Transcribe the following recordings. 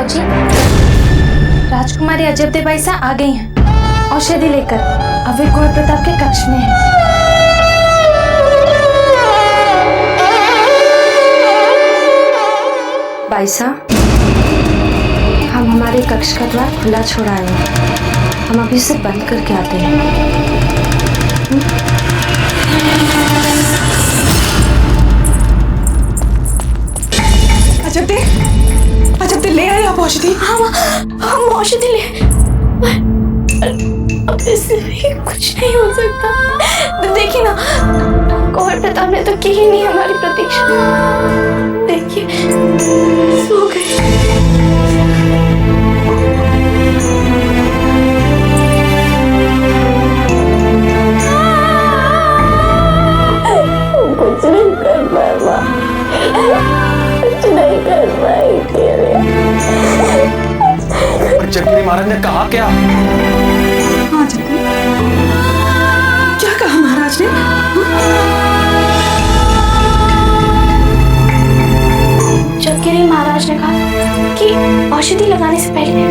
बाबूजी, राजकुमारी अजब बाईसा आ गई हैं औषधि लेकर। अब वे कुंवर प्रताप के कक्ष में हैं। बाईसा, हम हमारे कक्ष का द्वार खुला छोड़ा है, हम अभी से बंद करके आते हैं। अजब दे ले आए आप औषधि? हाँ हम औषधि ले, अब इससे भी कुछ नहीं हो सकता। देखिए ना, कुंवर प्रताप ने तो की ही नहीं हमारी प्रतीक्षा। देखिए सो गए। कुछ नहीं कर पाया, कुछ नहीं कर पाई। चक्री महाराज ने कहा क्या? हाँ चक्री, क्या कहा महाराज ने? चक्री महाराज ने कहा कि औषधि लगाने से पहले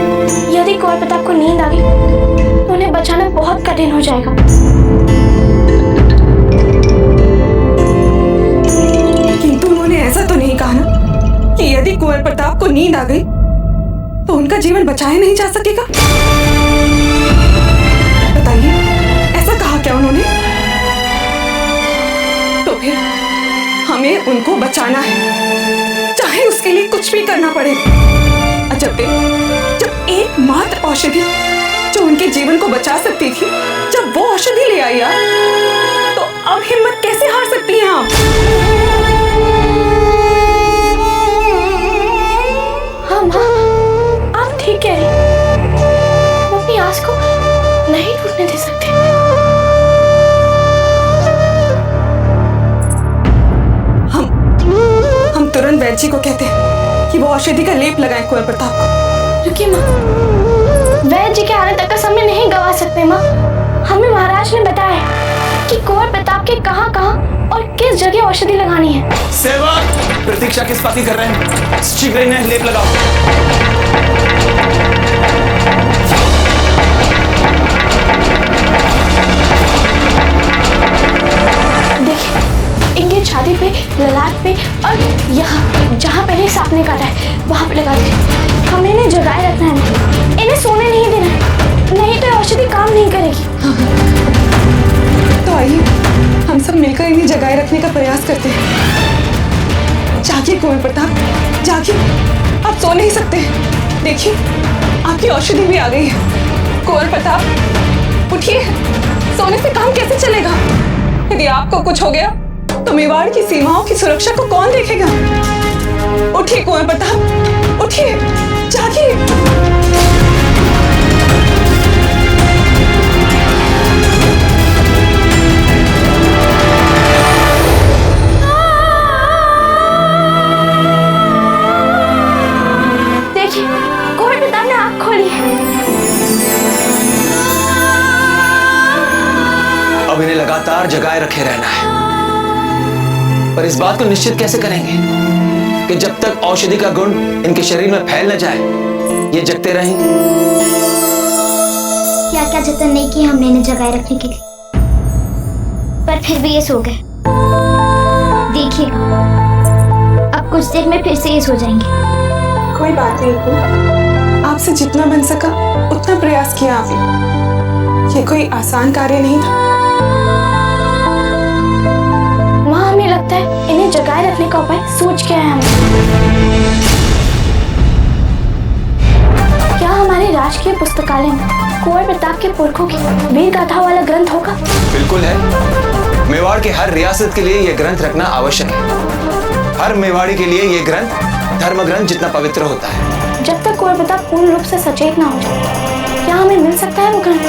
यदि कुंवर प्रताप को नींद आ गई तो उन्हें बचाना बहुत कठिन हो जाएगा। किंतु उन्होंने ऐसा तो नहीं कहा ना कि यदि कुंवर प्रताप को नींद आ गई तो उनका जीवन बचाया नहीं जा सकेगा? बताइए, ऐसा कहा क्या उन्होंने? तो फिर हमें उनको बचाना है, चाहे उसके लिए कुछ भी करना पड़े। अजब दे, जब एकमात्र औषधि जो उनके जीवन को बचा सकती थी, जब वो औषधि ले आई यार, तो अब हिम्मत कैसे हार सकती हैं आप? ठीक है, वो अपनी आस को नहीं टूटने दे सकते। हम तुरंत वैद्य जी को कहते हैं कि वो औषधि का लेप लगाएं कुंवर प्रताप को। रुकिए माँ, वैद्य जी के आने तक का समय नहीं गवा सकते माँ। हमें महाराज ने बताया कि कुंवर प्रताप के कहाँ और किस जगह औषधि लगानी है। सेवक, प्रतीक्षा किस बात कर रहे हैं? शीघ्र इन्हें लेप लगाओ। देखिए, इनके छाती पे, ललाट पे और यहाँ जहाँ पहले सांप ने काटा है वहाँ पे लगा दीजिए। हमें इन्हें जगाए रखना है, इन्हें सोने नहीं देना है, नहीं तो औषधि काम नहीं करेगी। तो आइए हम सब मिलकर इन्हें जगाए रखने का प्रयास करते हैं। जागिए कुंवर प्रताप, जागिए, आप सो नहीं सकते। देखिए, आपकी औषधि भी आ गई है। कुंवर प्रताप उठिए, सोने से काम कैसे चलेगा? यदि आपको कुछ हो गया तो मेवाड़ की सीमाओं की सुरक्षा को कौन देखेगा? उठिए कुंवर प्रताप, उठिए, जागिए। देखिए, कुंवर प्रताप ने आँख खोली है। अब इन्हें लगातार जगाए रखे रहना है, पर इस बात को निश्चित कैसे करेंगे कि जब तक औषधि का गुण इनके शरीर में फैल न जाए ये जगते रहें। क्या क्या जतन नहीं किया हमने इन्हें जगाए रखने के लिए, पर फिर भी ये सो गए। देखिएगा, अब कुछ देर में फिर से ये सो जाएंगे। कोई बात नहीं, आपसे जितना बन सका उतना प्रयास किया आपने। ये कोई आसान कार्य नहीं था। वहाँ हमें लगता है इन्हें जगाए रखने का उपाय सूझ गया है हमें। क्या हमारे राजकीय पुस्तकालय में कुंवर प्रताप के पुरखों की वीर गाथा वाला ग्रंथ होगा? बिल्कुल है। मेवाड़ के हर रियासत के लिए यह ग्रंथ रखना आवश्यक है। हर मेवाड़ी के लिए यह ग्रंथ धर्म ग्रंथ जितना पवित्र होता है। जब तक कुंवर प्रताप पूर्ण रूप से सचेत ना हो जाए, क्या हमें मिल सकता है वो ग्रंथ?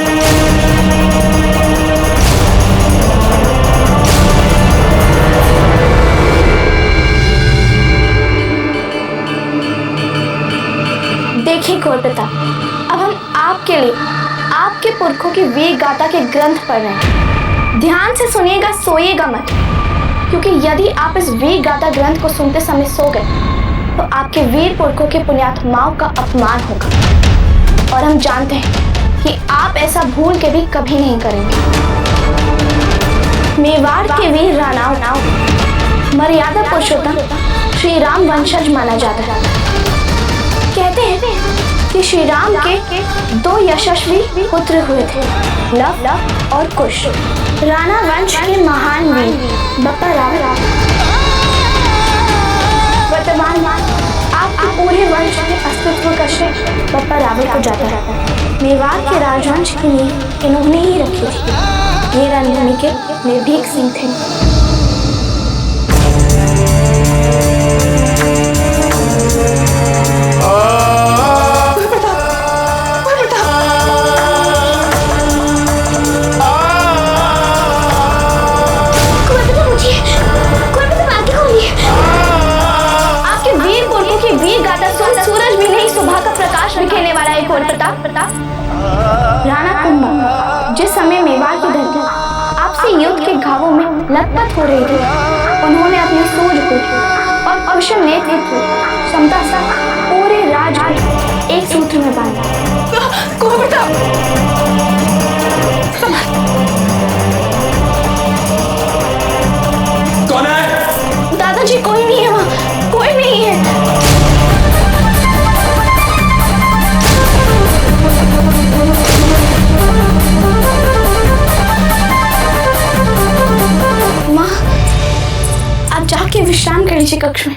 देखिए कुंवर प्रताप, अब हम आपके लिए आपके पुरखों की वीर गाथा के ग्रंथ पढ़ रहे हैं। ध्यान से सुनिएगा, सोइएगा मत, क्योंकि यदि आप इस वीर गाथा ग्रंथ को सुनते समय सो गए तो आपके वीर पुरखों के पुण्यात्माओं का अपमान होगा। और हम जानते हैं कि आप ऐसा भूल के भी कभी नहीं करेंगे। मेवाड़ के वीर राणाओं मर्यादा पुरुषोत्तम श्री राम वंशज माना जाता है। कहते हैं कि श्री राम के 2 यशस्वी पुत्र हुए थे, लव और कुश। राणा वंश के महान वीर बप्पा राव वर्तमान आपके पूरे वंश के अस्तित्व का श्रेय बप्पा रावल को जाता है। मेवाड़ के राजवंश की नींव इन्होंने ही रखी थी। ये रणभूमि के निर्भीक सिंह थे। बिखेरने वाला एक और प्रताप राणा कुंभा जिस समय मेवाड़ की धरती आपसे युद्ध के घावों में लथपथ हो रही थी, उन्होंने अपनी सूझबूझ और कुशल नेतृत्व क्षमता से पूरे राज्य को एक सूत्र में बांधा। कौन है? दादाजी कोई नहीं है वहाँ, कोई नहीं है। जाके विश्राम कर लीजिए कक्ष में।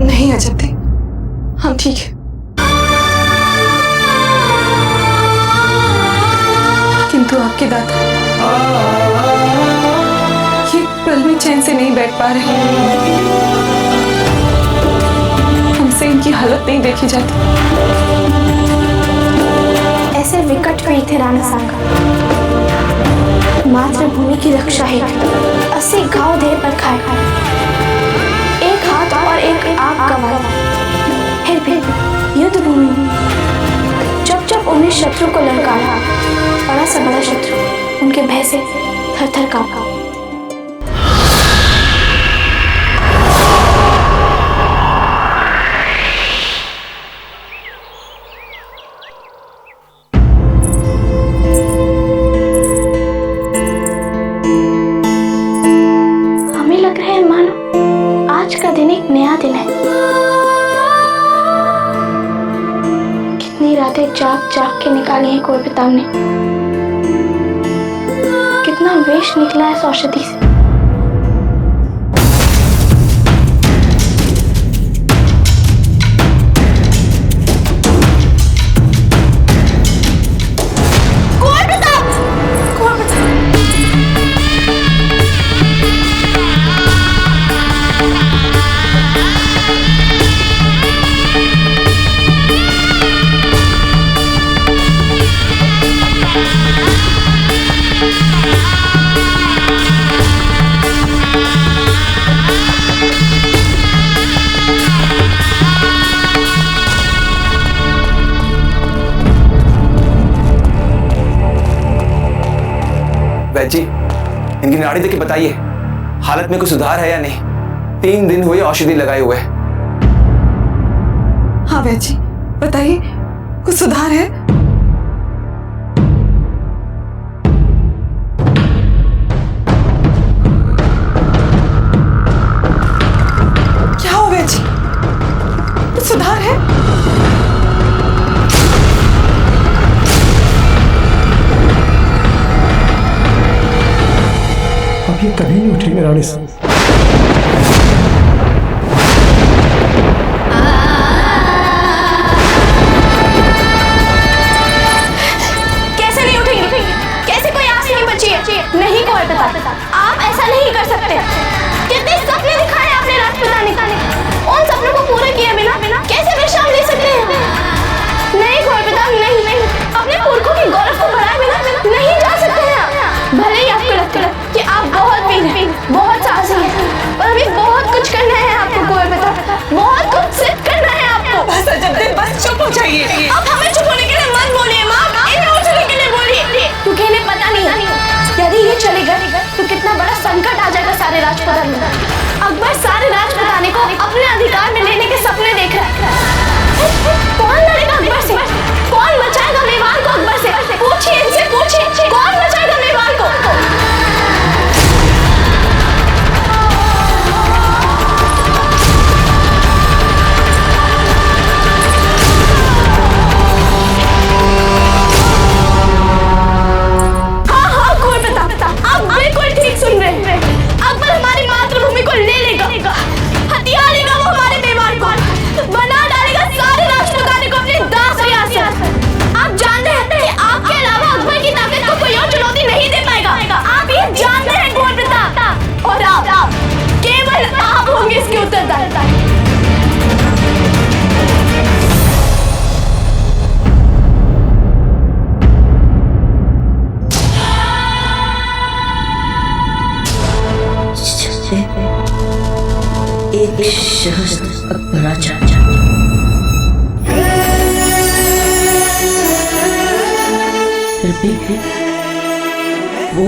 नहीं अजब थे, हम ठीक है। किंतु आपके दादा ये पल में चैन से नहीं बैठ पा रहे। हमसे इनकी हालत नहीं देखी जाती। ऐसे विकट पड़ी थे राणा साहब, मातृभूमि की रक्षा हेतु 80 घाव देह पर खाए, एक हाथ और एक आंख गंवाई। फिर भी युद्ध भूमि में जब उन्हें शत्रु को ललकारा, बड़ा सा बड़ा शत्रु उनके भय से थर-थर कांपा। आज का दिन एक नया दिन है। कितनी रातें जाग के निकाली हैं कोई पिताम ने। कितना वेश निकला है इस औषधि से। वैद्य जी, इनकी नाड़ी देख के बताइए हालत में कुछ सुधार है या नहीं। 3 दिन हुए औषधि लगाए हुए। हाँ वैद्य जी, बताइए कुछ सुधार है? क्या हो वैद्य जी, कुछ सुधार है? अब ये कभी नहीं उठेंगे रानी साहब। कैसे नहीं उठेंगे? कैसे कोई आस नहीं बची है? नहीं कोई पिता, आप ऐसा नहीं कर सकते। कितने सपने दिखाए आपने राजपिता ने, उन सपनों को पूरा किए बिना कैसे विश्राम ले सकते हैं? नहीं कोई पिता, नहीं, अपने पुरखों के गौरव को बढ़ाए बिना नहीं जा सकते हैं। भले ही आपको लगता है कि आप बहुत वीर हैं, बहुत साहसी हैं, पर अभी बहुत कुछ करना है आपको कोई पिता, बहुत कुछ सिद्ध करना है आपको। बस अजब दिन, बस चुप हो जाइए। अब हमें चुप होने के लिए मत बोलिए माँ, इन्हें उठने के लिए बोलिए, क्योंकि इन्हें पता नहीं यदि ये चले गए तो कितना बड़ा संकट आ जाएगा सारे राजपुताने। अकबर सारे राजपुताने को अपने अधिकार में लेने के एक शख्स अकबर आचार्य फिर भी वो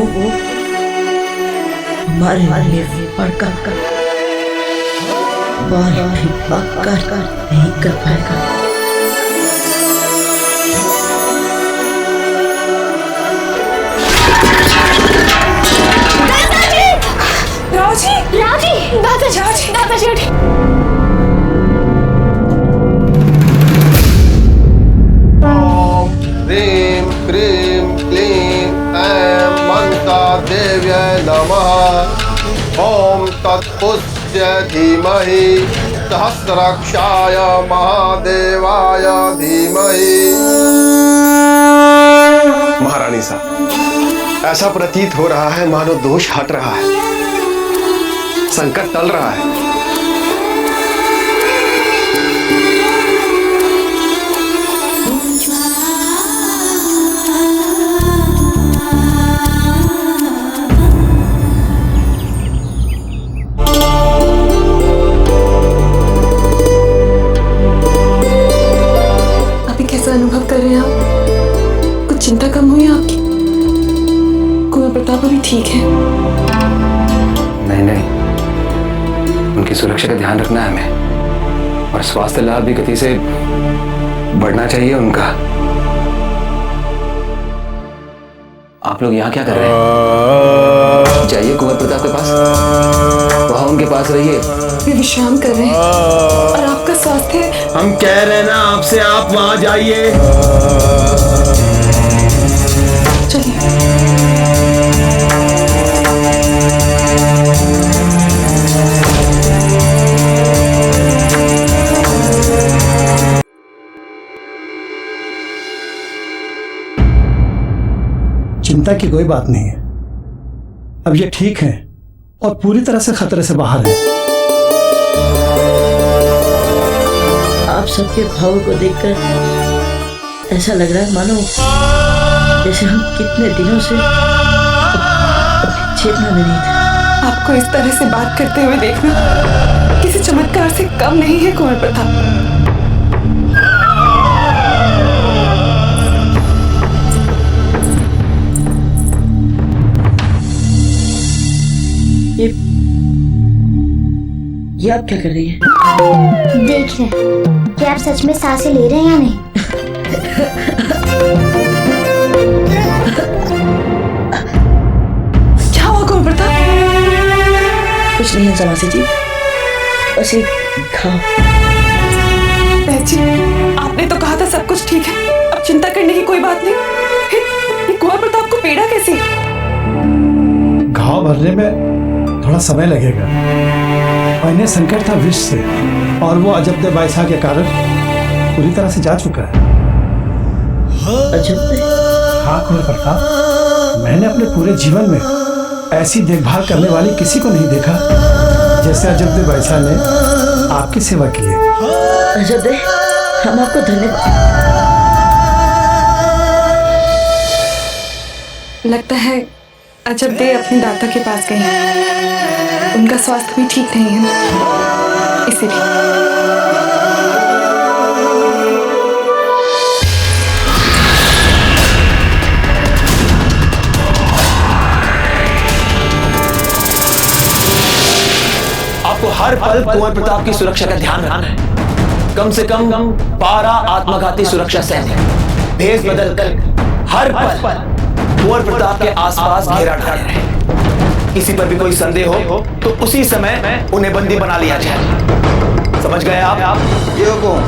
हमारे लिए पढ़कर बार भी पक्का नहीं कर पाएगा। दादाजी उठे। ओम ह्रीं क्रीं क्लीं ऐं मन्ता देव्यै नमः। ओम तत्पुरुषाय धीमहि सहस्राक्षाय महादेवाय धीमहि। महारानी साहब, ऐसा प्रतीत हो रहा है मानो दोष हट रहा है, संकट टल रहा है। अभी कैसा अनुभव कर रहे हैं आप? कुछ चिंता कम हुई आपकी? कुंवर प्रताप अभी ठीक है? नहीं, उनकी सुरक्षा का ध्यान रखना है हमें, और स्वास्थ्य लाभ भी गति से बढ़ना चाहिए उनका। आप लोग यहाँ क्या कर रहे हैं? जाइए कुंवर प्रताप के पास, वहां उनके पास रहिए। वे विश्राम कर रहे हैं और आपका स्वास्थ्य। हम कह रहे हैं ना आपसे, आप वहां जाइए। चलिए। चिंता की कोई बात नहीं है, अब ये ठीक है और पूरी तरह से खतरे से बाहर है। आप सबके भाव को देखकर ऐसा लग रहा है मानो जैसे हम कितने दिनों से चेतना में नहीं थे। आपको इस तरह से बात करते हुए देखना किसी चमत्कार से कम नहीं है कुंवर प्रताप। ये आप क्या कर रही है? देख रहे हैं कि आप सच में सांसें ले रहे हैं या नहीं। क्या हुआ कुंवर प्रताप? कुछ नहीं है समासी जी, बस एक घाव। बहन जी, आपने तो कहा था सब कुछ ठीक है, अब चिंता करने की कोई बात नहीं। फिर ये कुंवर प्रताप को पीड़ा कैसी? घाव भरने में थोड़ा समय लगेगा, और इन्हें संकट था विष से, और वो अजबदे बाइसा के कारण पूरी तरह से जा चुका है। अजबदे? हाँ कुंवर प्रताप, मैंने अपने पूरे जीवन में ऐसी देखभाल करने वाली किसी को नहीं देखा जैसे अजबदे बाइसा ने आपकी सेवा की है। अजबदे, हम आपको धन्यवाद। लगता है अजबदे अपने दाता के पास गए हैं, उनका स्वास्थ्य भी ठीक नहीं है, इसीलिए। आपको हर पल कुंवर प्रताप की सुरक्षा का ध्यान रखना है। कम से कम 12 आत्मघाती सुरक्षा सैनिक भेष बदल कर हर पल कुंवर प्रताप के आसपास घेरा डाले रहे। किसी पर भी कोई संदेह हो तो उसी समय उन्हें बंदी बना लिया जाए। समझ गए आप? ये हुकुम।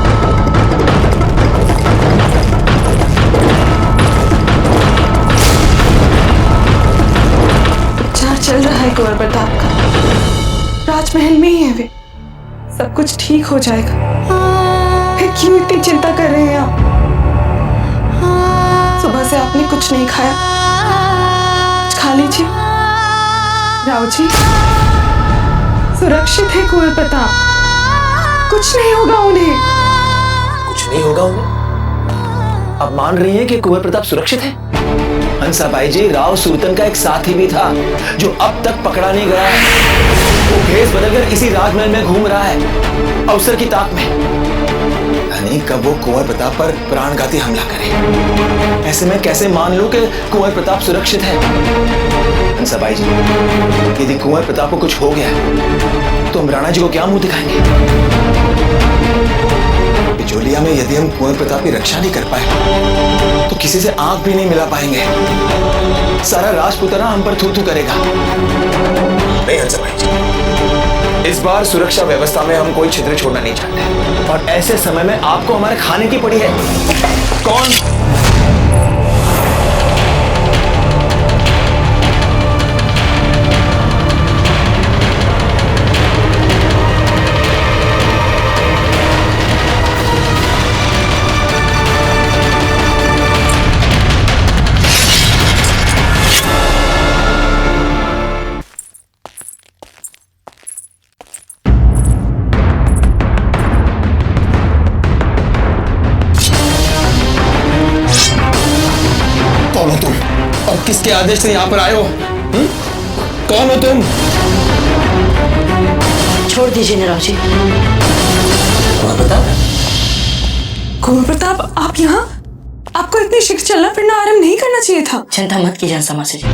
उपचार चल रहा है कुंवर प्रताप का, राजमहल में ही है वे, सब कुछ ठीक हो जाएगा। फिर क्यों इतनी चिंता कर रहे हैं आप? सुबह से आपने कुछ नहीं खाया, कुछ खा लीजिए। राव जी सुरक्षित है कुंवर प्रताप, कुछ नहीं होगा उन्हें। कुछ नहीं होगा उन्हें? आप मान रही हैं कि कुंवर प्रताप सुरक्षित है? हंसाबाई जी, राव सुरतन का एक साथी भी था जो अब तक पकड़ा नहीं गया है। वो भेष बदलकर इसी राजमहल में घूम रहा है, अवसर की ताक में। यानी कब वो कुंवर प्रताप पर प्राणघाती हमला करे। ऐसे में कैसे मान लूं कि कुंवर प्रताप सुरक्षित है? हंसाबाई जी, यदि कुंवर प्रताप को कुछ हो गया तो हम राणा जी को क्या मुंह दिखाएंगे? बिजोलिया में यदि हम कुंवर प्रताप की रक्षा नहीं कर पाए तो किसी से आंख भी नहीं मिला पाएंगे। सारा राजपुताना हम पर थू थू करेगा। नहीं हंसाबाई जी, इस बार सुरक्षा व्यवस्था में हम कोई छिद्र छोड़ना नहीं चाहते, और ऐसे समय में आपको हमारे खाने की पड़ी है। कौन? किसके आदेश से यहाँ पर आए हो? कौन हो तुम? छोड़ दीजिए निराव जी। कुंवर प्रताप? कुंवर प्रताप, आप यहाँ? आपको इतनी शीघ्र चलना फिरना आरंभ नहीं करना चाहिए था। चिंता मत कीजिए हंसामासी जी,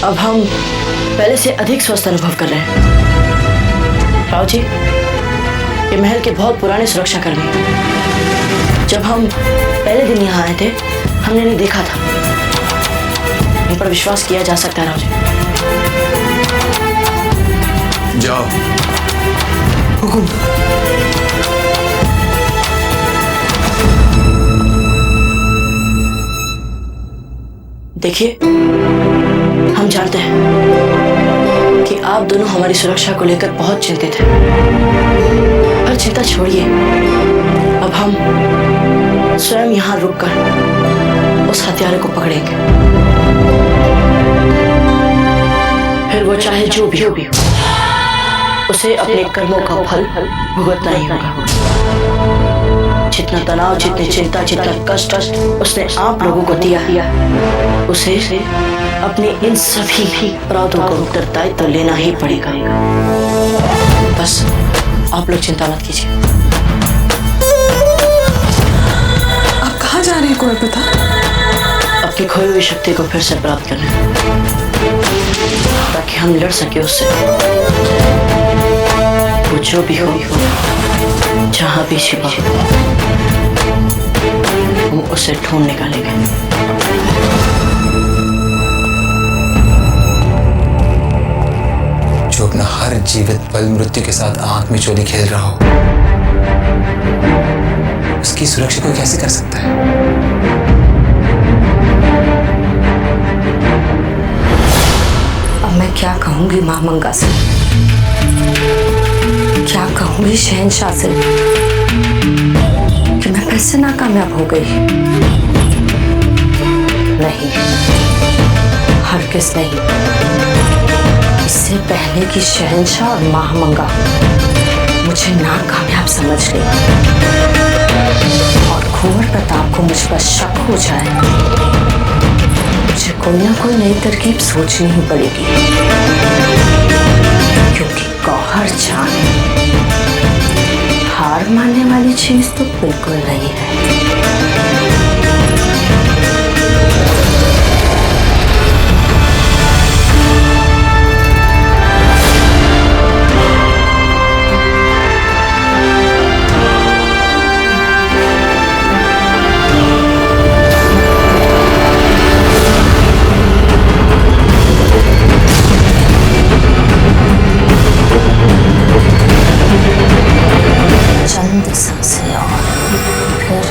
अब हम पहले से अधिक स्वस्थ अनुभव कर रहे हैं। राव जी, ये महल के बहुत पुराने सुरक्षा कर्मी, जब हम पहले दिन यहाँ आए थे हमने नहीं देखा था। इन पर विश्वास किया जा सकता है राव जी। जाओ। हुकुम। देखिए, हम जानते हैं कि आप दोनों हमारी सुरक्षा को लेकर बहुत चिंतित हैं, पर चिंता छोड़िए। अब हम स्वयं यहाँ रुककर उस हत्यारे को पकड़ेंगे, फिर वो चाहे जो भी हो, उसे अपने कर्मों का फल भुगतना ही होगा। जितना तनाव, जितनी चिंता, जितना कष्ट उसने आप लोगों को दिया, उसे अपने इन सभी अपराधों का उत्तरदायित्व तो लेना ही पड़ेगा। बस आप लोग चिंता मत कीजिए। आप कहाँ जा रहे हैं कुंवर प्रताप? अपनी खोई हुई शक्ति को फिर से प्राप्त करने, ताकि हम लड़ सके उससे। वो जो भी हो, जहां भी छिपा हो, हम उसे ढूंढ निकालेंगे। जो अपना हर जीवित पल मृत्यु के साथ आंख में चोली खेल रहा हो, उसकी सुरक्षा कोई कैसे कर सकता है? अब मैं क्या कहूंगी महामंगा से, क्या कहूंगी शहंशाह से कि मैं फिर से नाकामयाब हो गई? नहीं, हरगिज़ नहीं। इससे पहले कि शहंशाह और महामंगा मुझे नाकामयाब समझ गई और कुंवर प्रताप को मुझ पर शक हो जाए, मुझे कोई ना कोई नई तरकीब सोचनी ही पड़ेगी, क्योंकि गौहर जान हार मानने वाली चीज तो बिल्कुल नहीं है। चंद सांसें और फिर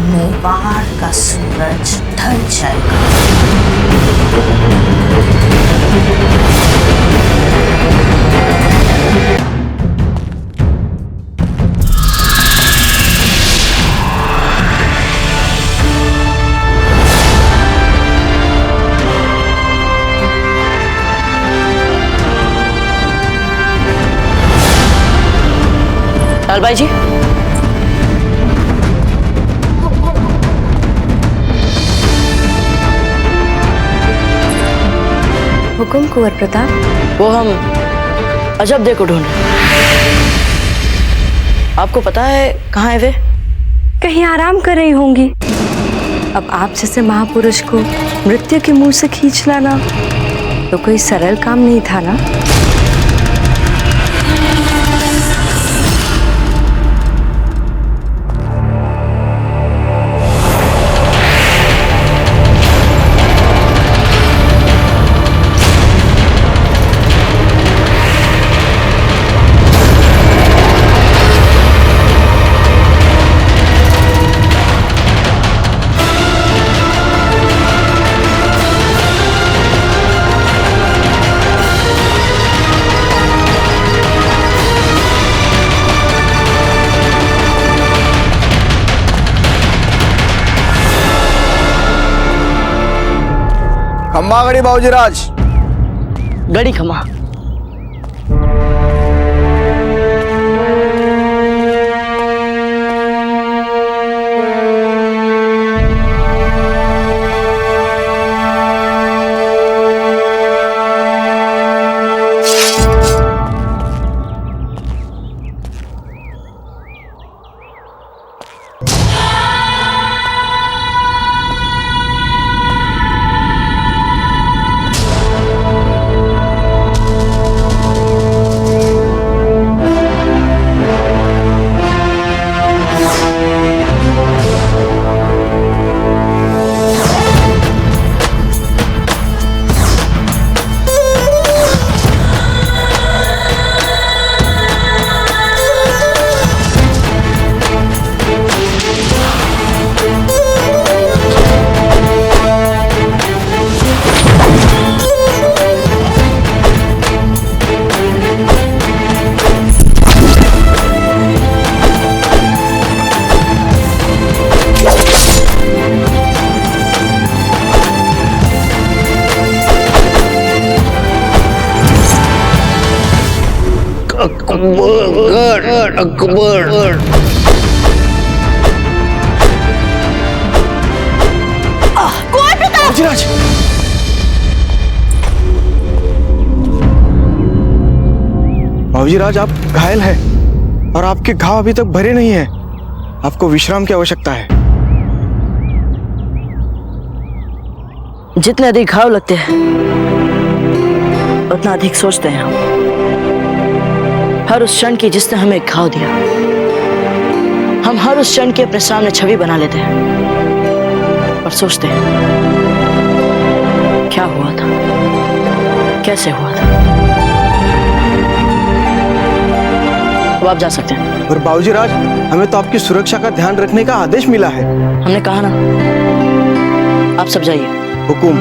मेवाड़ का सूरज ढल जाएगा। लालबाई जी, हुक्म कुंवर प्रताप। वो हम अजब दे को ढूंढ रहे हैं। आपको पता है कहाँ है वे? कहीं आराम कर रही होंगी। अब आप जैसे महापुरुष को मृत्यु के मुंह से खींच लाना तो कोई सरल काम नहीं था ना। खम्मा गड़ी बाबूजीराज। गड़ी खमा। अकबर बाबूजीराज। बाबूजीराज, आप घायल हैं और आपके घाव अभी तक भरे नहीं हैं। आपको विश्राम की आवश्यकता है। जितने अधिक घाव लगते हैं उतना अधिक सोचते हैं हम। हर उस क्षण की जिसने हमें घाव दिया, हम हर उस क्षण की अपने सामने छवि बना लेते हैं और सोचते हैं क्या हुआ था, कैसे हुआ था। अब आप जा सकते हैं। और बाबूजीराज, हमें तो आपकी सुरक्षा का ध्यान रखने का आदेश मिला है। हमने कहा ना, आप सब जाइए। हुकुम।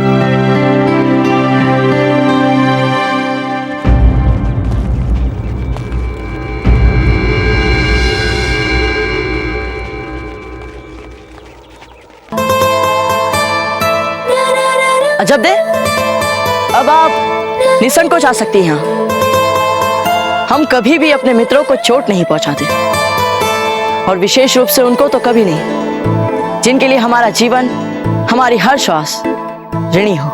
अजब दे, अब आप निसंकोच आ सकती हैं यहाँ। हम कभी भी अपने मित्रों को चोट नहीं पहुंचाते, और विशेष रूप से उनको तो कभी नहीं जिनके लिए हमारा जीवन, हमारी हर श्वास ऋणी हो।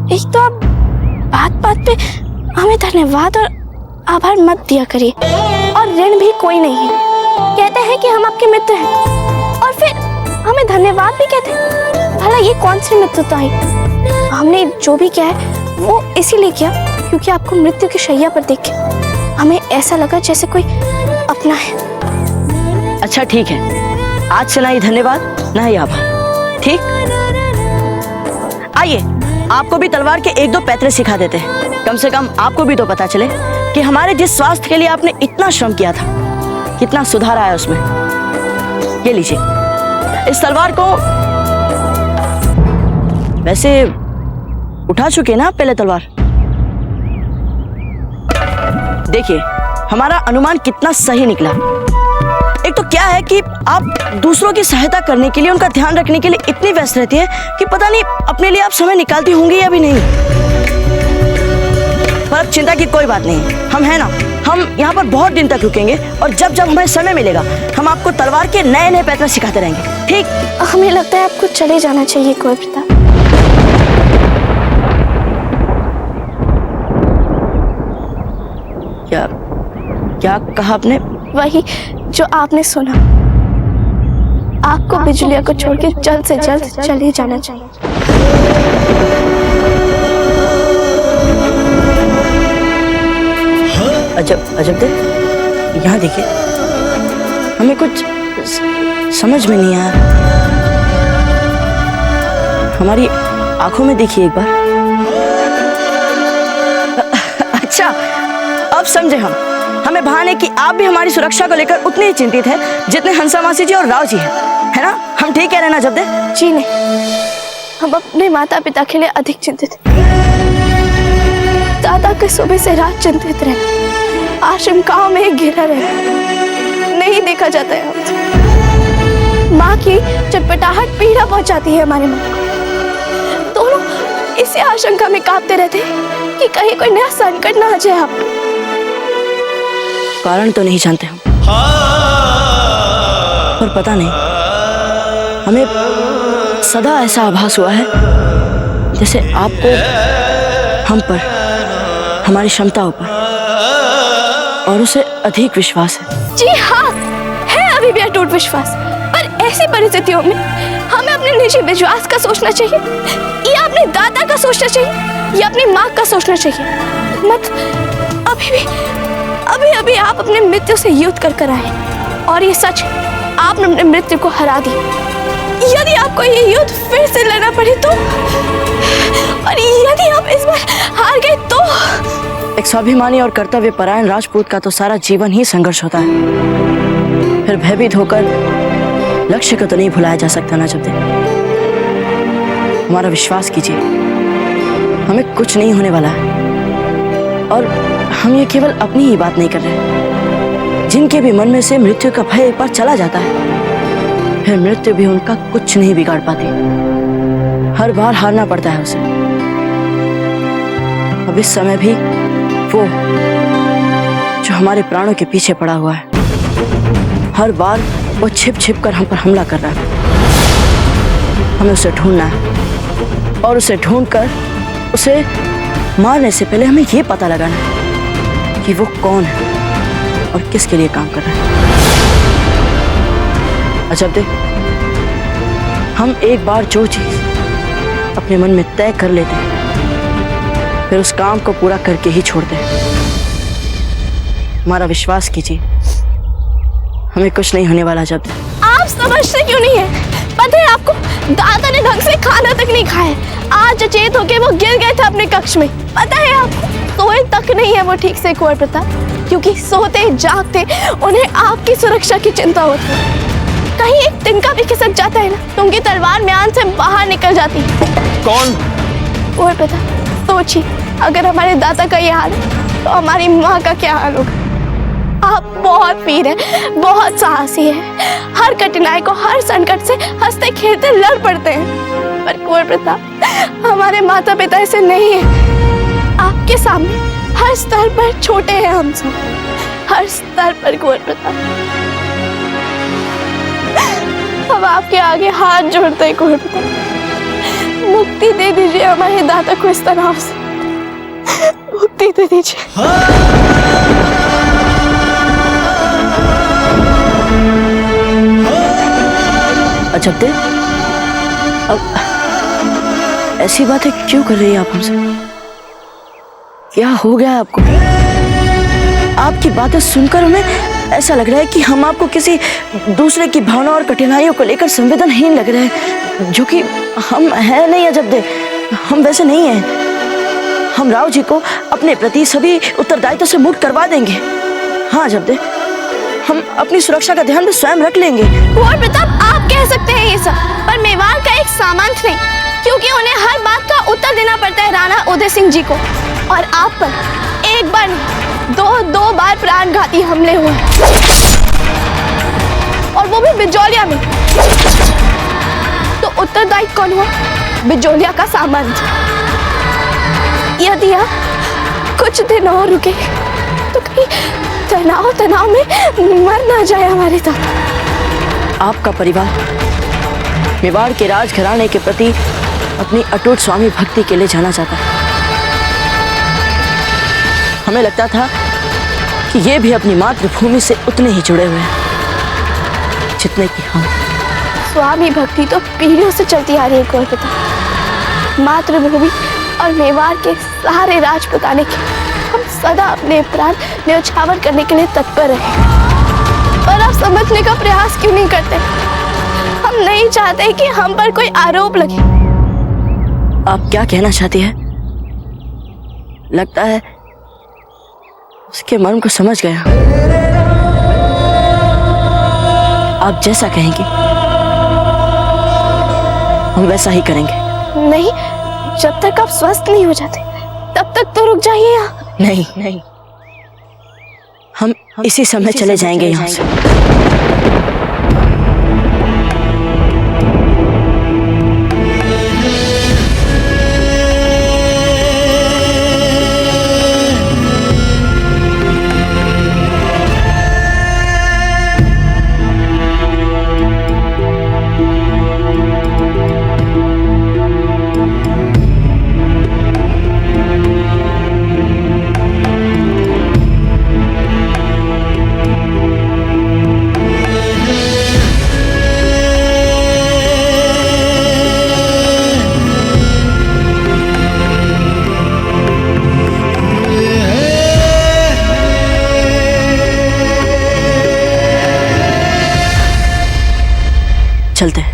एक तो आप बात बात पे हमें धन्यवाद और आभार मत दिया करिए, और ऋण भी कोई नहीं है। कहते हैं कि हम आपके मित्र हैं और फिर हमें धन्यवाद भी कहते हैं। भला ये कौन सी मित्रता है? हमने जो भी किया है वो इसीलिए किया क्योंकि आपको मृत्यु की शैया पर देख के हमें ऐसा लगा जैसे कोई अपना है। अच्छा ठीक है, आज से ना ही धन्यवाद ना ही आभार। ठीक, आइए आपको भी तलवार के एक दो पैतरे सिखा देते हैं। कम से कम आपको भी तो पता चले कि हमारे जिस स्वास्थ्य के लिए आपने इतना श्रम किया था, कितना सुधार आया उसमें। ये लीजिए, इस तलवार को वैसे उठा चुके ना आप पहले तलवार। देखिए हमारा अनुमान कितना सही निकला। एक तो क्या है कि आप दूसरों की सहायता करने के लिए, उनका ध्यान रखने के लिए इतनी व्यस्त रहती है कि पता नहीं अपने लिए आप समय निकालती होंगी या भी नहीं। पर अब चिंता की कोई बात नहीं, हम हैं ना, हम यहाँ पर बहुत दिन तक रुकेंगे और जब जब हमें समय मिलेगा हम आपको तलवार के नए नए पैतरे सिखाते रहेंगे, ठीक? हमें लगता है आपको चले जाना चाहिए कुंवर प्रताप। क्या क्या कहा आपने? वही जो आपने सुना। आपको बिजुलिया को छोड़ के जल्द से जल्द चले जाना चाहिए। अजब अजब दे, यहाँ देखिए, हमें कुछ समझ में नहीं आया। हमारी आंखों में देखिए एक बार। अच्छा, अब समझे हम। हमें भान है कि आप भी हमारी सुरक्षा को लेकर उतने ही चिंतित हैं जितने हंसा मासी जी और राव जी हैं, है ना? हम ठीक कह रहे हैं ना जब्दे? जी नहीं, हम अपने माता पिता के लिए अधिक चिंतित हैं। दादा के सुबह से रात चिंतित रहे, आशंकाओं में घिरा रहे, नहीं देखा जाता है हमसे। माँ की चटपटाहट पीड़ा पहुंचाती है हमारे मन को। दोनों इसी आशंका में कांपते रहते हैं कि कहीं कोई नया संकट ना आ जाए। आप कारण तो नहीं जानते हम, पर पता नहीं, हमें सदा ऐसा आभास हुआ है जैसे आपको हम पर, हमारी क्षमताओं पर और उसे अधिक विश्वास है। जी हाँ, है अभी भी अटूट विश्वास, पर ऐसी परिस्थितियों में हमें अपने निजी विश्वास का सोचना चाहिए या अपने दादा का सोचना चाहिए या अपनी माँ का सोचना चाहिए। मत अभी आप अपने मृत्यु से युद्ध कर आए और ये सच, आपने अपने मृत्यु को हरा दिया। यदि आपको ये युद्ध फिर से लड़ना पड़े तो, और यदि आप इस बार हार गए तो? एक स्वाभिमानी और कर्तव्य परायण राजपूत का तो सारा जीवन ही संघर्ष होता है, फिर भयभीत होकर लक्ष्य को तो नहीं भुलाया जा सकता ना जब्दे। हमारा विश्वास कीजिए, हमें कुछ नहीं होने वाला है। और हम ये केवल अपनी ही बात नहीं कर रहे। जिनके भी मन में से मृत्यु का भय एक बार चला जाता है, फिर मृत्यु भी उनका कुछ नहीं बिगाड़ पाती। हर बार हारना पड़ता है उसे। अब इस समय भी वो जो हमारे प्राणों के पीछे पड़ा हुआ है, हर बार वो छिप छिप कर हम पर हमला कर रहा है। हमें उसे ढूंढना है और उसे ढूंढकर उसे मारने से पहले हमें ये पता लगाना है कि वो कौन है और किसके लिए काम कर रहा है। अजब देख, हम एक बार जो चीज अपने मन में तय कर लेते हैं, फिर उस काम को पूरा करके ही छोड़ते हैं। हमारा विश्वास कीजिए, हमें कुछ नहीं होने वाला। जब आप समझते क्यों नहीं है? पता है आपको, दादा ने ढंग से खाना तक नहीं खाया। आज अचेत होके वो गिर गए थे अपने कक्ष में। पता है आपको, सोए तक नहीं है वो ठीक से कुंवर प्रताप, क्योंकि सोते जागते उन्हें आपकी सुरक्षा की चिंता होती है। कहीं एक तिनका भी खिसक जाता है ना, तो उनकी तलवार म्यान से बाहर निकल जाती है। कौन? कुंवर प्रताप, सोचिए, अगर हमारे दादा का ये हाल है तो हमारी माँ का क्या हाल होगा। आप बहुत वीर हैं, बहुत साहसी हैं, हर कठिनाई को, हर संकट से हंसते खेलते लड़ पड़ते हैं। पर कुंवर प्रताप, हमारे माता पिता ऐसे नहीं हैं। आपके सामने हर स्तर पर छोटे हैं हम सब, हर स्तर पर कुंवर प्रताप। हम आपके आगे हाथ जोड़ते हैं कुंवर प्रताप, मुक्ति दे दीजिए हमारे दादा को इस तनाव से, मुक्ति दे दीजिए। अच्छा दे, अब ऐसी बातें क्यों कर रही है आप हमसे? क्या हो गया है आपको? आपकी बातें सुनकर हमें ऐसा लग रहा है कि हम आपको किसी दूसरे की भावना और कठिनाइयों को लेकर संवेदनहीन लग रहे हैं, जो कि हम हैं नहीं। अजब दे, हम वैसे नहीं हैं। हम राव जी को अपने प्रति सभी उत्तरदायित्व से मुक्त करवा देंगे। हाँ अजब दे, हम अपनी सुरक्षा का ध्यान भी स्वयं रख लेंगे। कुंवर प्रताप, आप कह सकते हैं ये सब, पर मेवाड़ का एक सामंत नहीं, क्योंकि उन्हें हर बात का उत्तर देना पड़ता है राणा उदय सिंह जी को। और आप पर एक बार नहीं, दो बार प्राणघाती हमले हुए। और वो भी बिजौलिया में। तो उत्तरदायी कौन हुआ? बिजौलिया का सामान। यदि आप कुछ दिन और रुके तो कहीं तनाव में मर ना जाए हमारे साथ। आपका परिवार मेवाड़ के राजघराने के प्रति अपनी अटूट स्वामी भक्ति के लिए जाना जाता है। हमें लगता था कि ये भी अपनी मातृभूमि से उतने ही जुड़े हुए हैं जितने कि हम। स्वामी भक्ति तो पीढ़ियों से चलती आ रही है कुंवर प्रताप। मातृभूमि और मेवाड़ के सारे राजपुताने के हम सदा अपने प्राण न्यौछावर करने के लिए तत्पर रहे। और आप समझने का प्रयास क्यों नहीं करते? हम नहीं चाहते कि हम पर कोई आरोप लगे। आप क्या कहना चाहती है? लगता है उसके मन को समझ गया। आप जैसा कहेंगे हम वैसा ही करेंगे। नहीं, जब तक आप स्वस्थ नहीं हो जाते तब तक तो रुक जाइए यहाँ। नहीं, हम इसी समय चले जाएंगे यहाँ से। चलते हैं।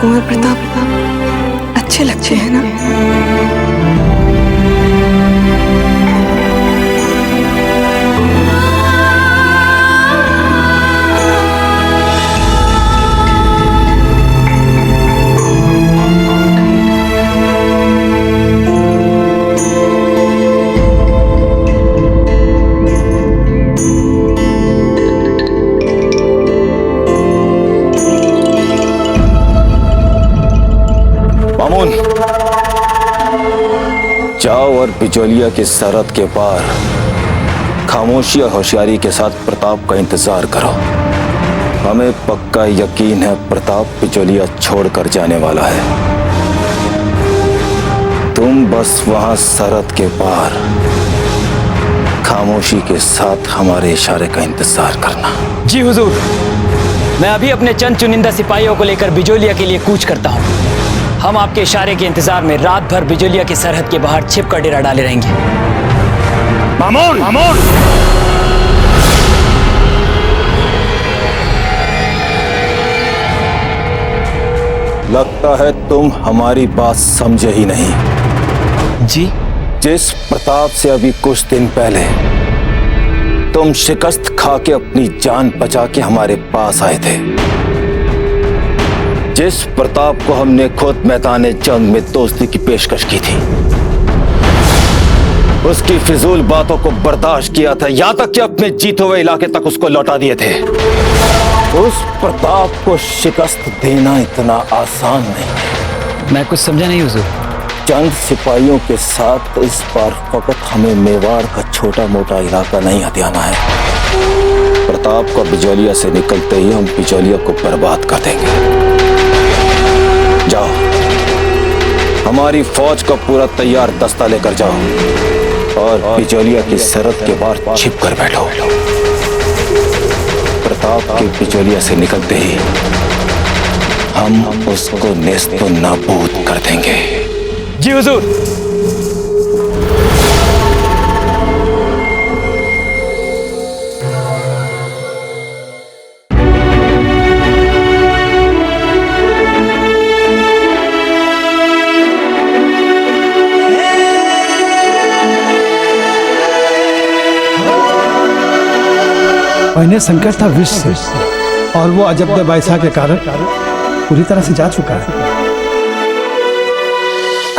कुंवर प्रताप अच्छे लगते हैं ना? जाओ और बिजोलिया की सरहद के पार खामोशी और होशियारी के साथ प्रताप का इंतजार करो। हमें पक्का यकीन है प्रताप बिजोलिया छोड़कर जाने वाला है। तुम बस वहां सरहद के पार खामोशी के साथ हमारे इशारे का इंतजार करना। जी हुजूर, मैं अभी अपने चंद चुनिंदा सिपाहियों को लेकर बिजोलिया के लिए कूच करता हूँ। हम आपके इशारे के इंतजार में रात भर बिजोलिया की सरहद के बाहर छिप कर डेरा डाले रहेंगे। मामून! मामून! लगता है तुम हमारी बात समझे ही नहीं। जी? जिस प्रताप से अभी कुछ दिन पहले तुम शिकस्त खा के अपनी जान बचा के हमारे पास आए थे, जिस प्रताप को हमने खुद मैदान जंग में दोस्ती की पेशकश की थी, उसकी फिजूल बातों को बर्दाश्त किया था, यहां तक कि अपने जीते हुए इलाके तक उसको लौटा दिए थे। उस प्रताप को शिकस्त देना इतना आसान नहीं। मैं कुछ समझा नहीं हुजूर। चंद सिपाहियों के साथ इस बार फकत हमें मेवाड़ का छोटा मोटा इलाका नहीं हथियाना है। प्रताप को बिजोलिया से निकलते ही हम बिजोलिया को बर्बाद कर देंगे। जाओ, हमारी फौज का पूरा तैयार दस्ता लेकर जाओ और बिजोलिया की सरहद के बाहर छिप कर बैठो। प्रताप के बिजोलिया से निकलते ही हम उसको नेस्तो नाबूद कर देंगे। जी हुजूर। पहले संकट था विष से और वो अजब बाइसा के कारण पूरी तरह से जा चुका है।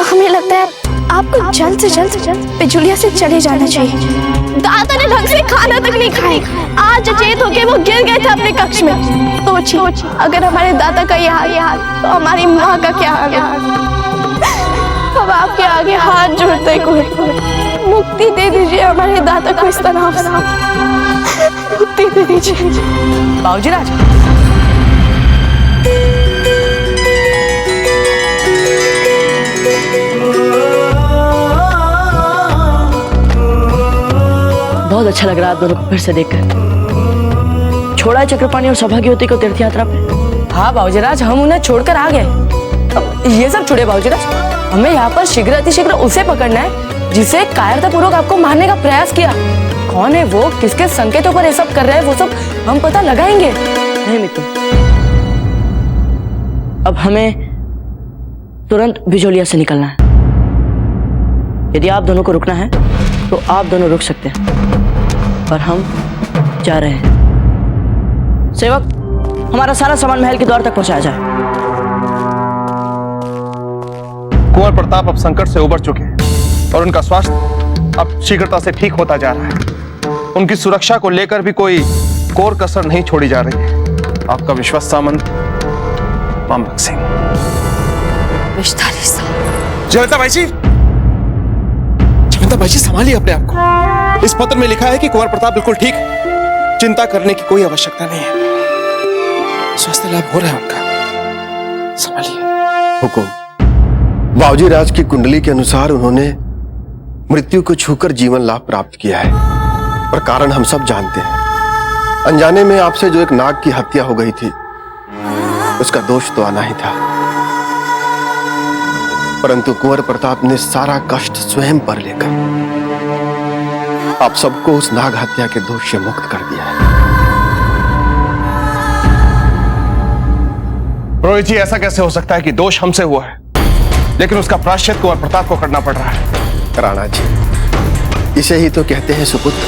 हमें लगता है आपको जल्द से जल्द बिजोलिया से चले जाना चाहिए। दादा ने ढंग से खाना तक नहीं खाया। आज अचेत होके वो गिर गए थे अपने कक्ष में। सोचिए, अगर हमारे दादा का यह हाल तो हमारी माँ का क्या हाल है। अब आपके आगे हाथ जोड़ते हैं, मुक्ति दे दीजिए हमारे दादा को इस तनाव से, मुक्ति दे दीजिए। बाबूजी राज, बहुत अच्छा लग रहा है आप दोनों को फिर से देखकर। छोड़ा है चक्रपाणी और सौभाग्यवती को तीर्थ यात्रा पे। हाँ बाबूजीराज, हम उन्हें छोड़कर आ गए। अब ये सब छोड़े बाबूजीराज, हमें यहाँ पर शीघ्र अतिशीघ्र उसे पकड़ना है जिसे कायरतापूर्वक आपको मारने का प्रयास किया। कौन है वो, किसके संकेतों पर ये सब कर रहे हैं, वो सब हम पता लगाएंगे। नहीं मित्रों, अब हमें तुरंत बिजोलिया से निकलना है। यदि आप दोनों को रुकना है तो आप दोनों रुक सकते हैं, पर हम जा रहे हैं। सेवक, हमारा सारा सामान महल के द्वार तक पहुंचाया जाए। कुंवर प्रताप अब संकट से उबर चुके हैं और उनका स्वास्थ्य अब शीघ्रता से ठीक होता जा रहा है। उनकी सुरक्षा को लेकर भी कोई कोर कसर नहीं छोड़ी जा रही है। आपका विश्वास सामंत मामलक सिंह। जयंता भाई जी, जयंता भाई जी संभालिए अपने आप को। इस पत्र में लिखा है कि कुंवर प्रताप बिल्कुल ठीक है, चिंता करने की कोई आवश्यकता नहीं है, स्वास्थ्य लाभ हो रहा है उनका, संभालिए। हुकुम। बाबूजी राज की कुंडली के अनुसार उन्होंने मृत्यु को छूकर जीवन लाभ प्राप्त किया है, और कारण हम सब जानते हैं। अनजाने में आपसे जो एक नाग की हत्या हो गई थी, उसका दोष तो आना ही था, परंतु कुंवर प्रताप ने सारा कष्ट स्वयं पर लेकर आप सबको उस नाग हत्या के दोष से मुक्त कर दिया है। रोहित जी, ऐसा कैसे हो सकता है कि दोष हमसे हुआ है लेकिन उसका प्रायश्चित कुंवर प्रताप को करना पड़ रहा है? राणा जी, इसे ही तो कहते हैं सुपुत्र।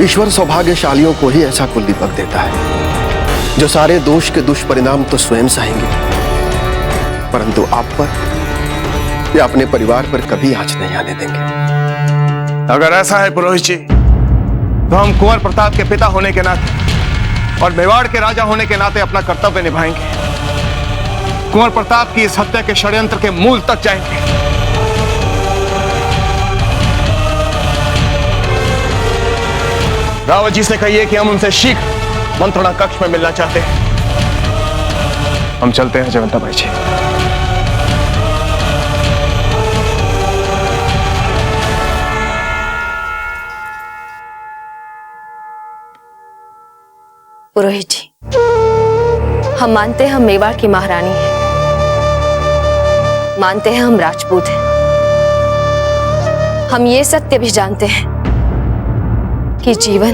ईश्वर सौभाग्यशालियों को ही ऐसा कुलदीपक देता है जो सारे दोष के दुष्परिणाम तो स्वयं सहेंगे, परंतु आप पर या अपने परिवार पर कभी आंच नहीं आने देंगे। अगर ऐसा है पुरोहित जी, तो हम कुंवर प्रताप के पिता होने के नाते और मेवाड़ के राजा होने के नाते अपना कर्तव्य निभाएंगे। कुंवर प्रताप की इस हत्या के षड्यंत्र के मूल तक जाएंगे रावत जी से कहिए कि हम उनसे शीघ्र मंत्रणा कक्ष में मिलना चाहते हैं। हम चलते हैं जयवंता बाई जी। पुरोहित जी, हम मानते हैं हम मेवाड़ की महारानी हैं, मानते हैं हम राजपूत हैं। हम ये सत्य भी जानते हैं कि जीवन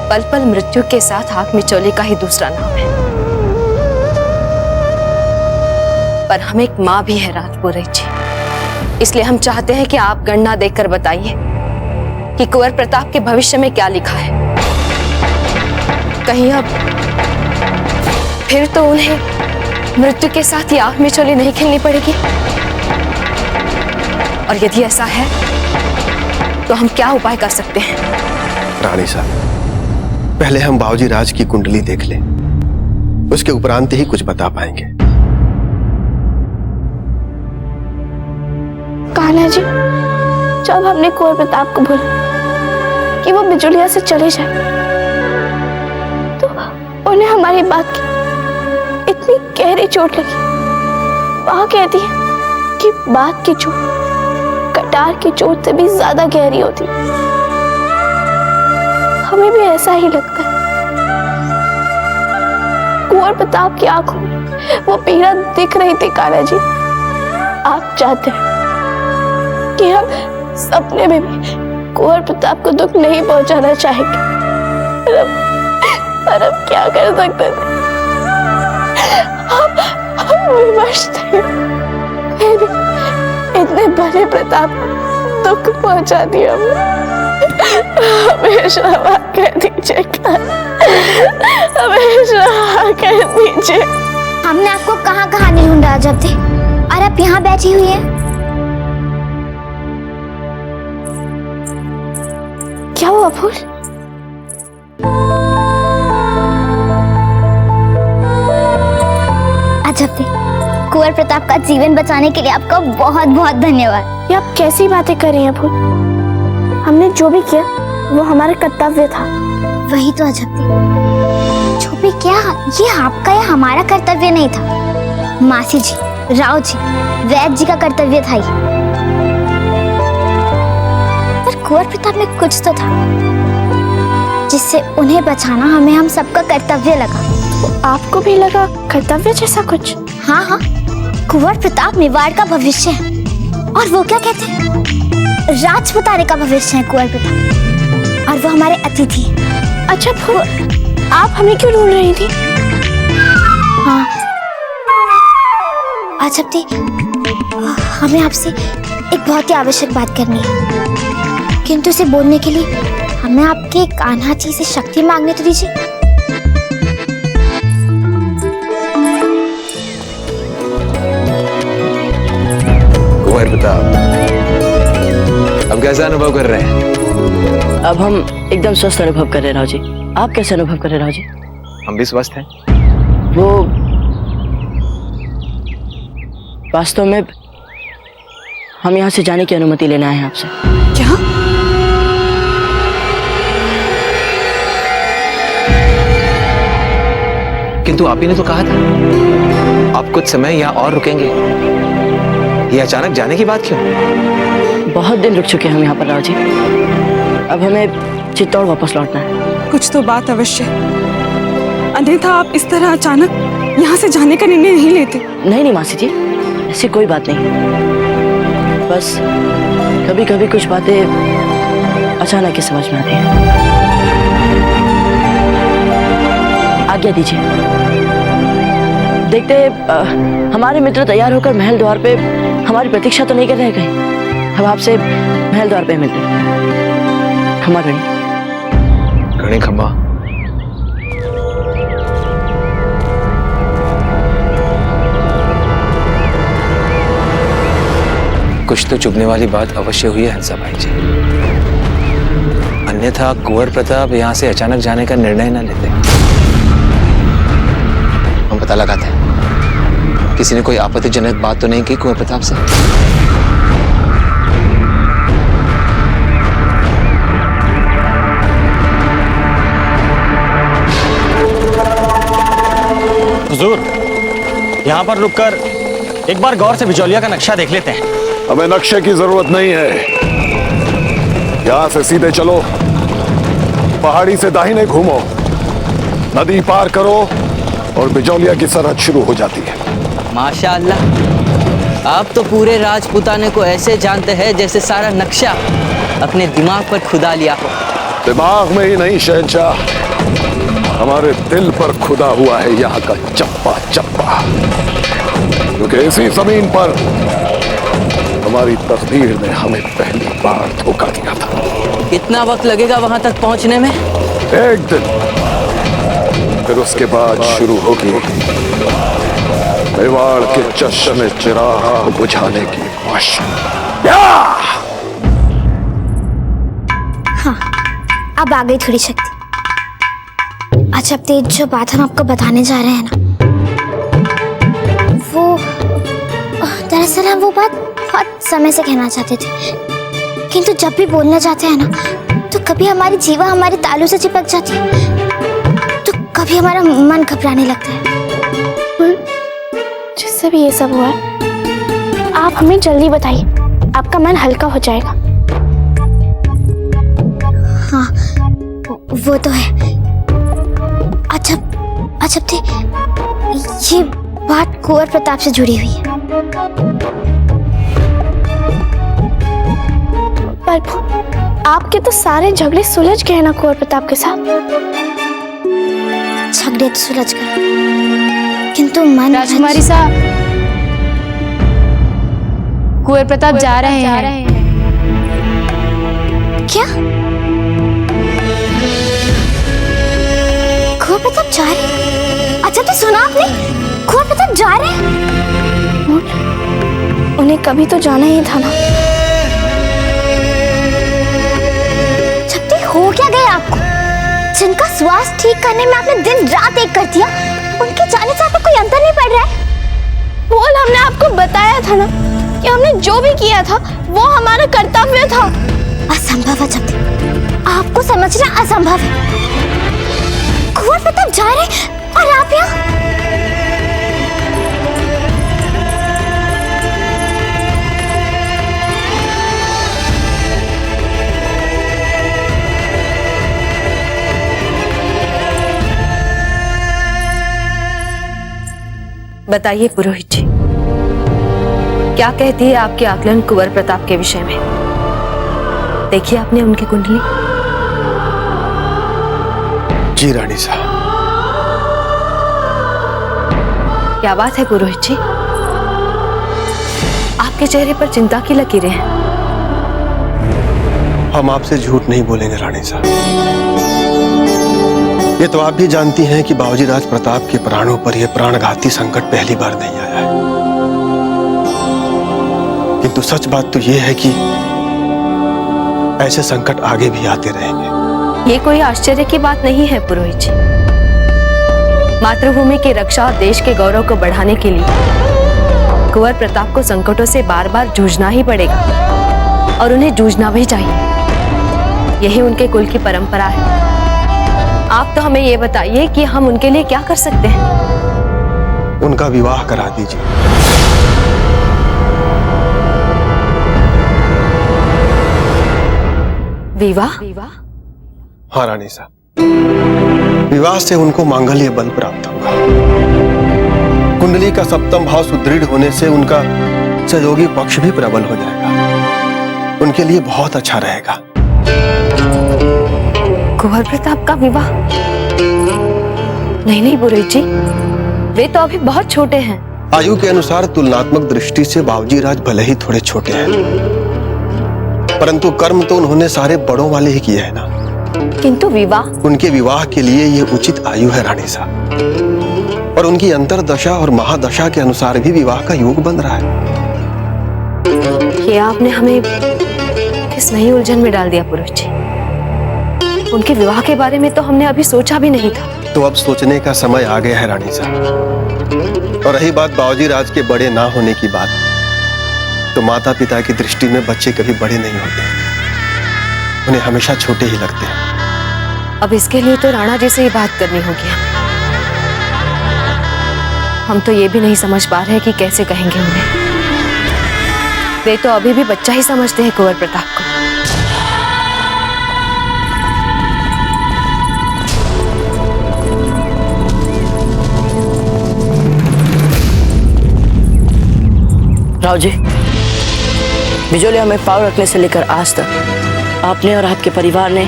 पल पल मृत्यु के साथ आंख मिचौली का ही दूसरा नाम है। पर हम एक मां भी है राजपुरोहित जी, इसलिए हम चाहते हैं कि आप गणना देखकर बताइए कि कुंवर प्रताप के भविष्य में क्या लिखा है। कहीं अब फिर तो उन्हें मृत्यु के साथ ही आंख मिचौली नहीं खेलनी पड़ेगी, और यदि ऐसा है तो हम क्या उपाय कर सकते हैं? रानी साहब, पहले हम बाबूजी राज की कुंडली देख लें, उसके उपरांत ही कुछ बता पाएंगे। कान्हा जी, जब हमने कुंवर प्रताप को बोला कि वो बिजुलिया से चले जाए, तो उन्हें हमारी बात की इतनी गहरी चोट लगी। वहां कहती है कि बात की चोट कटार की चोट से भी ज्यादा गहरी होती। हमें भी ऐसा ही लगता है। कुंवर प्रताप की आंखों में वो पीड़ा दिख रही थी। कान्हा जी, आप चाहते हैं कि हम सपने में भी कुंवर प्रताप को दुख नहीं पहुंचाना चाहेंगे, पर अब क्या कर सकते थे? हम विवश थे। इतने बड़े प्रताप को दुख पहुंचा दिया। हमेशा माफ कर दीजिए, हमेशा कर दीजिए। हमने आपको कहाँ कहाँ नहीं ढूंढा जब थे, और आप यहाँ बैठी हुई हैं। क्या हुआ फूल? अजब थे, कुंवर प्रताप का जीवन बचाने के लिए आपका बहुत बहुत धन्यवाद। ये आप कैसी बातें कर रही हैं फूल? हमने जो भी किया वो हमारा कर्तव्य था। वही तो अजब थे, जो भी किया ये आपका या हमारा कर्तव्य नहीं था, मासी जी, राव जी, वैद्य जी का कर्तव्य था ये। पर कुंवर प्रताप में कुछ तो था जिससे उन्हें बचाना हमें हम सबका कर्तव्य लगा। तो आपको भी लगा कर्तव्य जैसा कुछ? हाँ हाँ, कुंवर प्रताप मेवाड़ का भविष्य है, और वो क्या कहते हैं, राजपुताने का भविष्य है कुंवर प्रताप, और वो हमारे अतिथि हैं। अच्छा फूल, आप हमें क्यों ढूंढ रही थी? हाँ, अजब थी, हमें आपसे एक बहुत ही आवश्यक बात करनी है, किंतु उसे बोलने के लिए हमें आपके कान्हा जी से शक्ति मांगने तो दीजिए। कुंवर प्रताप, अब कैसा अनुभव कर रहे हैं? अब हम एकदम स्वस्थ अनुभव कर रहे हैं राव जी। आप कैसे अनुभव कर रहे हैं राव जी? हम भी स्वस्थ हैं। वो वास्तव में हम यहाँ से जाने की अनुमति लेने आए हैं आपसे। क्या? किंतु आप ही ने तो कहा था आप कुछ समय यहाँ और रुकेंगे। ये अचानक जाने की बात क्यों? बहुत दिन रुक चुके हैं हम यहाँ पर राव जी, अब हमें चित्तौड़ वापस लौटना है। कुछ तो बात अवश्य, अन्यथा आप इस तरह अचानक यहाँ से जाने का निर्णय नहीं लेते। नहीं मासी जी, ऐसी कोई बात नहीं, बस कभी कभी कुछ बातें अचानक ही समझ में आती हैं। आज्ञा दीजिए। देखते हमारे मित्र तैयार होकर महल द्वार पे हमारी प्रतीक्षा तो नहीं कर रहे कहीं। हम आपसे महल द्वार पे मिलते हैं। खमा गणी। गणी खमा। कुछ तो चुभने वाली बात अवश्य हुई है हंसा भाई जी, अन्यथा कुंवर प्रताप यहाँ से अचानक जाने का निर्णय न लेते। हम पता लगाते हैं किसी ने कोई आपत्तिजनक बात तो नहीं की कुंवर प्रताप से। यहाँ पर रुककर एक बार गौर से बिजौलिया का नक्शा देख लेते हैं। हमें नक्शे की जरूरत नहीं है, यहां से सीधे चलो, पहाड़ी से दाहिने घूमो, नदी पार करो और बिजौलिया की सरहद शुरू हो जाती है। माशाअल्लाह, आप तो पूरे राजपूताने को ऐसे जानते हैं जैसे सारा नक्शा अपने दिमाग पर खुदा लिया हो। दिमाग में ही नहीं शहंशाह, हमारे दिल पर खुदा हुआ है यहाँ का चप्पा चप्पा, क्योंकि इसी जमीन पर हमारी तकदीर ने हमें पहली बार धोखा दिया था। कितना वक्त लगेगा वहां तक पहुंचने में? एक दिन, फिर उसके बाद शुरू होगी मेवाड़ के चश्मे चिराग बुझाने की मशक। हाँ, अब आ गई थोड़ी शक्ति। अच्छा, अब तेज जो बात हम आपको बताने जा रहे हैं ना, वो दरअसल हम वो बात बहुत समय से कहना चाहते थे, किंतु जब भी बोलना चाहते हैं ना, तो कभी हमारी जीवा हमारे तालू से चिपक जाती है, तो कभी हमारा मन घबराने लगता है। जिससे भी ये सब हुआ है, आप हमें जल्दी बताइए, आपका मन हल्का हो जाएगा। हाँ, वो तो है। अच्छा थे, ये बात कुंवर प्रताप से जुड़ी हुई है। पर आपके तो सारे झगड़े सुलझ गए ना कुंवर प्रताप के साथ। झगड़े तो सुलझ गए, किंतु मन। राजकुमारी साहब, कुंवर प्रताप जा रहे हैं। क्या? कुंवर प्रताप जा रहे हैं? अच्छा, तो सुना आपने, कुंवर प्रताप जा रहे हैं? उन्हें कभी तो जाना ही था ना। छपती, हो क्या गया आपको? जिनका स्वास्थ्य ठीक करने में आपने दिन रात एक कर दिया, उनके जाने से आपको कोई अंतर नहीं पड़ रहा है? बोल, हमने आपको बताया था ना कि हमने जो भी किया था वो हमारा कर्तव्य था। असंभव है छपती, आपको समझना असंभव है। कुंवर प्रताप जा रहे और आप यहाँ? बताइए पुरोहित जी, क्या कहती है आपकी आकलन कुंवर प्रताप के विषय में? देखिए आपने उनकी कुंडली? जी रानी साहब। क्या बात है पुरोहित जी, आपके चेहरे पर चिंता की लकीरें हैं। हम आपसे झूठ नहीं बोलेंगे रानी साहब, ये तो आप भी जानती हैं कि बाबूजी राज प्रताप के प्राणों पर यह प्राणघाती संकट पहली बार नहीं आया है, किंतु सच बात तो यह है कि ऐसे संकट आगे भी आते रहेंगे। ये कोई आश्चर्य की बात नहीं है पुरोहित जी। मातृभूमि की रक्षा और देश के गौरव को बढ़ाने के लिए कुंवर प्रताप को संकटों से बार बार जूझना ही पड़ेगा, और उन्हें जूझना भी चाहिए। यही उनके कुल की परंपरा है। आप तो हमें ये बताइए कि हम उनके लिए क्या कर सकते हैं? उनका विवाह करा दीजिए। विवाह? हाँ रानी साहब, विवाह से उनको मांगल्य बल प्राप्त होगा। कुंडली का सप्तम भाव सुदृढ़ होने से उनका सहयोगी पक्ष भी प्रबल हो जाएगा, उनके लिए बहुत अच्छा रहेगा। कुंवर प्रताप का विवाह? नहीं पुरोहित जी, वे तो अभी बहुत छोटे हैं। आयु के अनुसार तुलनात्मक दृष्टि से बाबूजी राज भले ही थोड़े छोटे हैं, परंतु कर्म तो उन्होंने सारे बड़ों वाले ही किए हैं ना। किंतु विवाह? उनके विवाह के लिए ये उचित आयु है रानी साहब, और उनकी अंतरदशा और महादशा के अनुसार भी विवाह का योग बन रहा है। ये आपने हमें किस नई उलझन में डाल दिया पुरोहित जी। उनके विवाह के बारे में तो हमने अभी सोचा भी नहीं था। तो अब सोचने का समय आ गया है रानी साहब। और रही बात बाबूजी राज के बड़े ना होने की बात, तो माता पिता की दृष्टि में बच्चे कभी बड़े नहीं होते, उन्हें हमेशा छोटे ही लगते हैं। अब इसके लिए तो राणा जी से ही बात करनी होगी। हम तो ये भी नहीं समझ पा रहे कि कैसे कहेंगे उन्हें। वे तो अभी भी बच्चा ही समझते हैं कुंवर प्रताप को। राव जी, बिजोलिया में पाँव रखने से लेकर आज तक आपने और आपके परिवार ने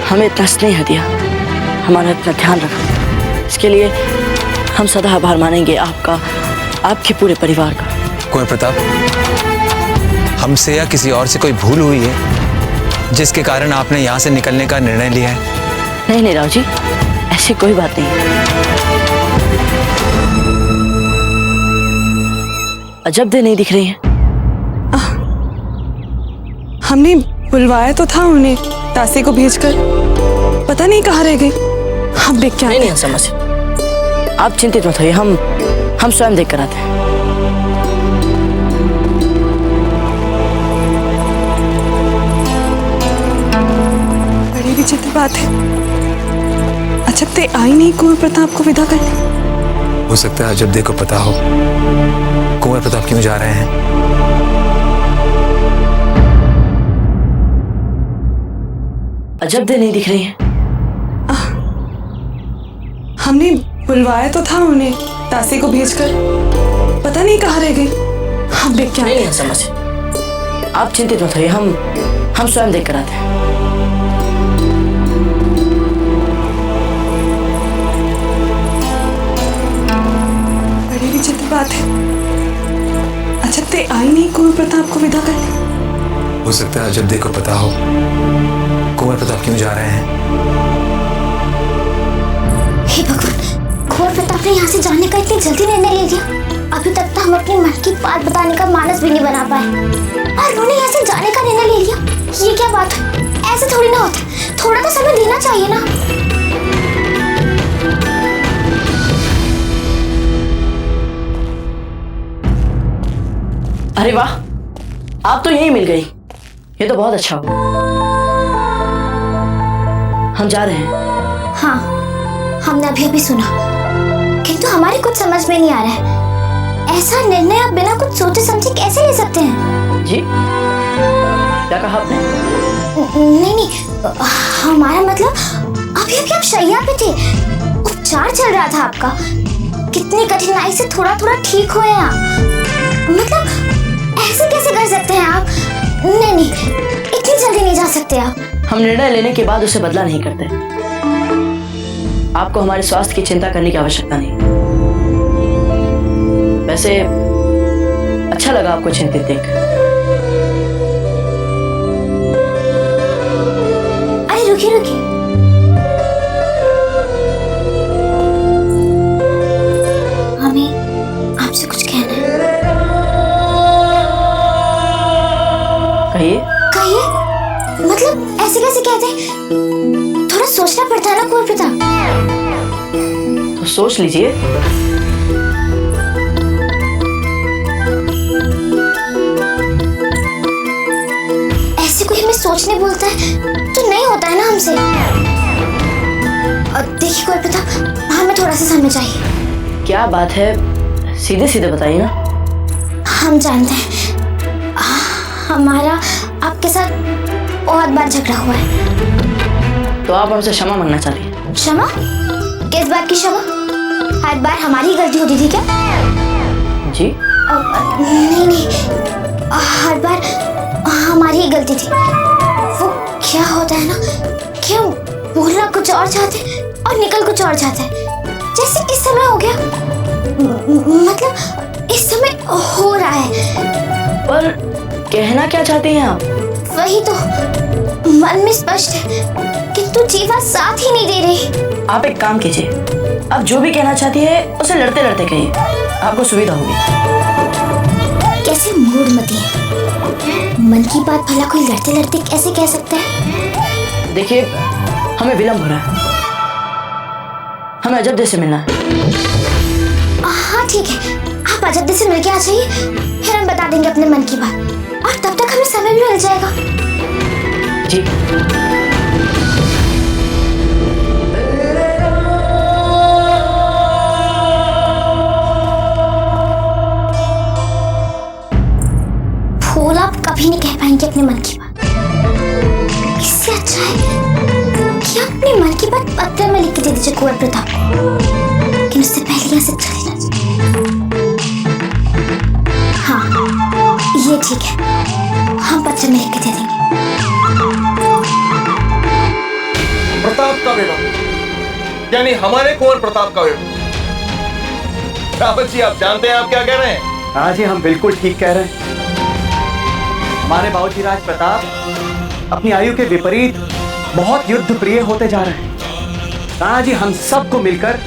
हमें इतना स्नेह दिया, हमारा इतना ध्यान रखा। इसके लिए हम सदा आभार मानेंगे आपका, आपके पूरे परिवार का। कुंवर प्रताप, हमसे या किसी और से कोई भूल हुई है जिसके कारण आपने यहाँ से निकलने का निर्णय लिया है? नहीं नहीं राव जी, ऐसी कोई बात नहीं। अजब दे नहीं दिख रही है। हमने बुलवाया तो था उन्हें तासे को भेजकर, पता नहीं कहाँ रह गई। हम देख के आते हैं। नहीं समझ, आप चिंतित मत होइए, हम स्वयं देख कर आते हैं। बड़ी विचित्र बात है, अजब दे आई नहीं कुंवर प्रताप को विदा करने। हो सकता है अजब दे को पता हो कुंवर प्रताप क्यों जा रहे हैं। अजब दे नहीं दिख रही है। हमने बुलवाया तो था उन्हें तासे को भेजकर, पता नहीं कहाँ रह गई। हम देख के आते हैं। नहीं समझ, आप चिंतित मत होइए, हम स्वयं देख कर आते हैं। बड़ी विचित्र बात है, अजब दे आई नहीं कुंवर प्रताप को विदा करने। हो सकता है अजब दे को पता हो कुंवर प्रताप क्यों जा रहे हैं। हे भगवान, कुंवर प्रताप ने यहाँ से जाने का इतनी जल्दी निर्णय ले लिया। अभी तक तो हम अपनी मन की बात बताने का मानस भी नहीं बना पाए और उन्होंने यहाँ से जाने का निर्णय ले लिया। ये क्या बात है? ऐसे थोड़ी ना होता, थोड़ा तो समय देना चाहिए ना। अरे वाह, आप तो यहीं मिल गई, ये तो बहुत अच्छा हुआ। हम जा रहे हैं। हाँ, हमने अभी अभी सुना, किंतु हमारे कुछ समझ में नहीं आ रहा है। ऐसा निर्णय आप बिना कुछ सोचे समझे कैसे ले सकते हैं? जी, क्या कहा आपने? नहीं, हमारा मतलब अभी अभी आप शैया पे थे, उपचार चल रहा था आपका, कितनी कठिनाई से थोड़ा थोड़ा ठीक हुए आप। मतलब ऐसे कैसे कर सकते हैं आप? नहीं, इतनी जल्दी नहीं जा सकते आप। हम निर्णय लेने के बाद उसे बदला नहीं करते। आपको हमारे स्वास्थ्य की चिंता करने की आवश्यकता नहीं। वैसे अच्छा लगा आपको चिंतित देख। अरे रुकिए, हमें आपसे कुछ कहना है। कहिए। मतलब ऐसे कैसे कहते? थोड़ा सोचना पड़ता है ना कुंवर प्रताप। तो सोच लीजिए। ऐसे कोई हमें सोचने बोलता है तो नहीं होता है ना हमसे। और देखिए कुंवर प्रताप, हमें थोड़ा सा समय चाहिए। क्या बात है, सीधे सीधे बताइए ना। हम जानते हैं हमारा आपके साथ बहुत बार झगड़ा हुआ है। तो आप हमसे क्षमा मांगना चाहती हैं? क्षमा? किस बात की क्षमा? हर बार हमारी गलती होती थी क्या? जी नहीं, हर बार हमारी ही गलती थी। वो क्या होता है ना, क्यों बोलना कुछ और चाहते और निकल कुछ और जाता है। जैसे इस समय हो गया, मतलब इस समय हो रहा है। पर कहना क्या चाहते हैं आप? वही तो मन में स्पष्ट है, किंतु जीवा साथ ही नहीं दे रही। आप एक काम कीजिए, आप जो भी कहना चाहती है उसे लड़ते लड़ते कहिए, आपको सुविधा होगी। कैसे मूढ़मती है, मन की बात भला कोई लड़ते लड़ते कैसे कह सकता है? देखिए, हमें विलंब हो रहा है, हमें अजब से मिलना है। हाँ ठीक है, आप अजब से मिलके आ जाइए, फिर हम बता देंगे अपने मन की बात, और तब तक हमें समय भी मिल जाएगा। जी। कभी नहीं कह पाएंगे अपने मन की बात। इससे अच्छा है कि अपने मन की बात पत्र में लिख के दे दीजिए कुंवर प्रताप को, लेकिन उससे पहले यहाँ से चले जाइए। हाँ, ये ठीक है, हम पत्र में लिख के दे देंगे। प्रताप का विवाह यानी हमारे कुंवर प्रताप का विवाह। रावत जी, आप जानते हैं आप क्या कह रहे हैं? हाँ जी, हम बिल्कुल ठीक कह रहे हैं। हमारे बाबूजी राज प्रताप अपनी आयु के विपरीत बहुत युद्ध प्रिय होते जा रहे हैं। राणा जी, हम सबको मिलकर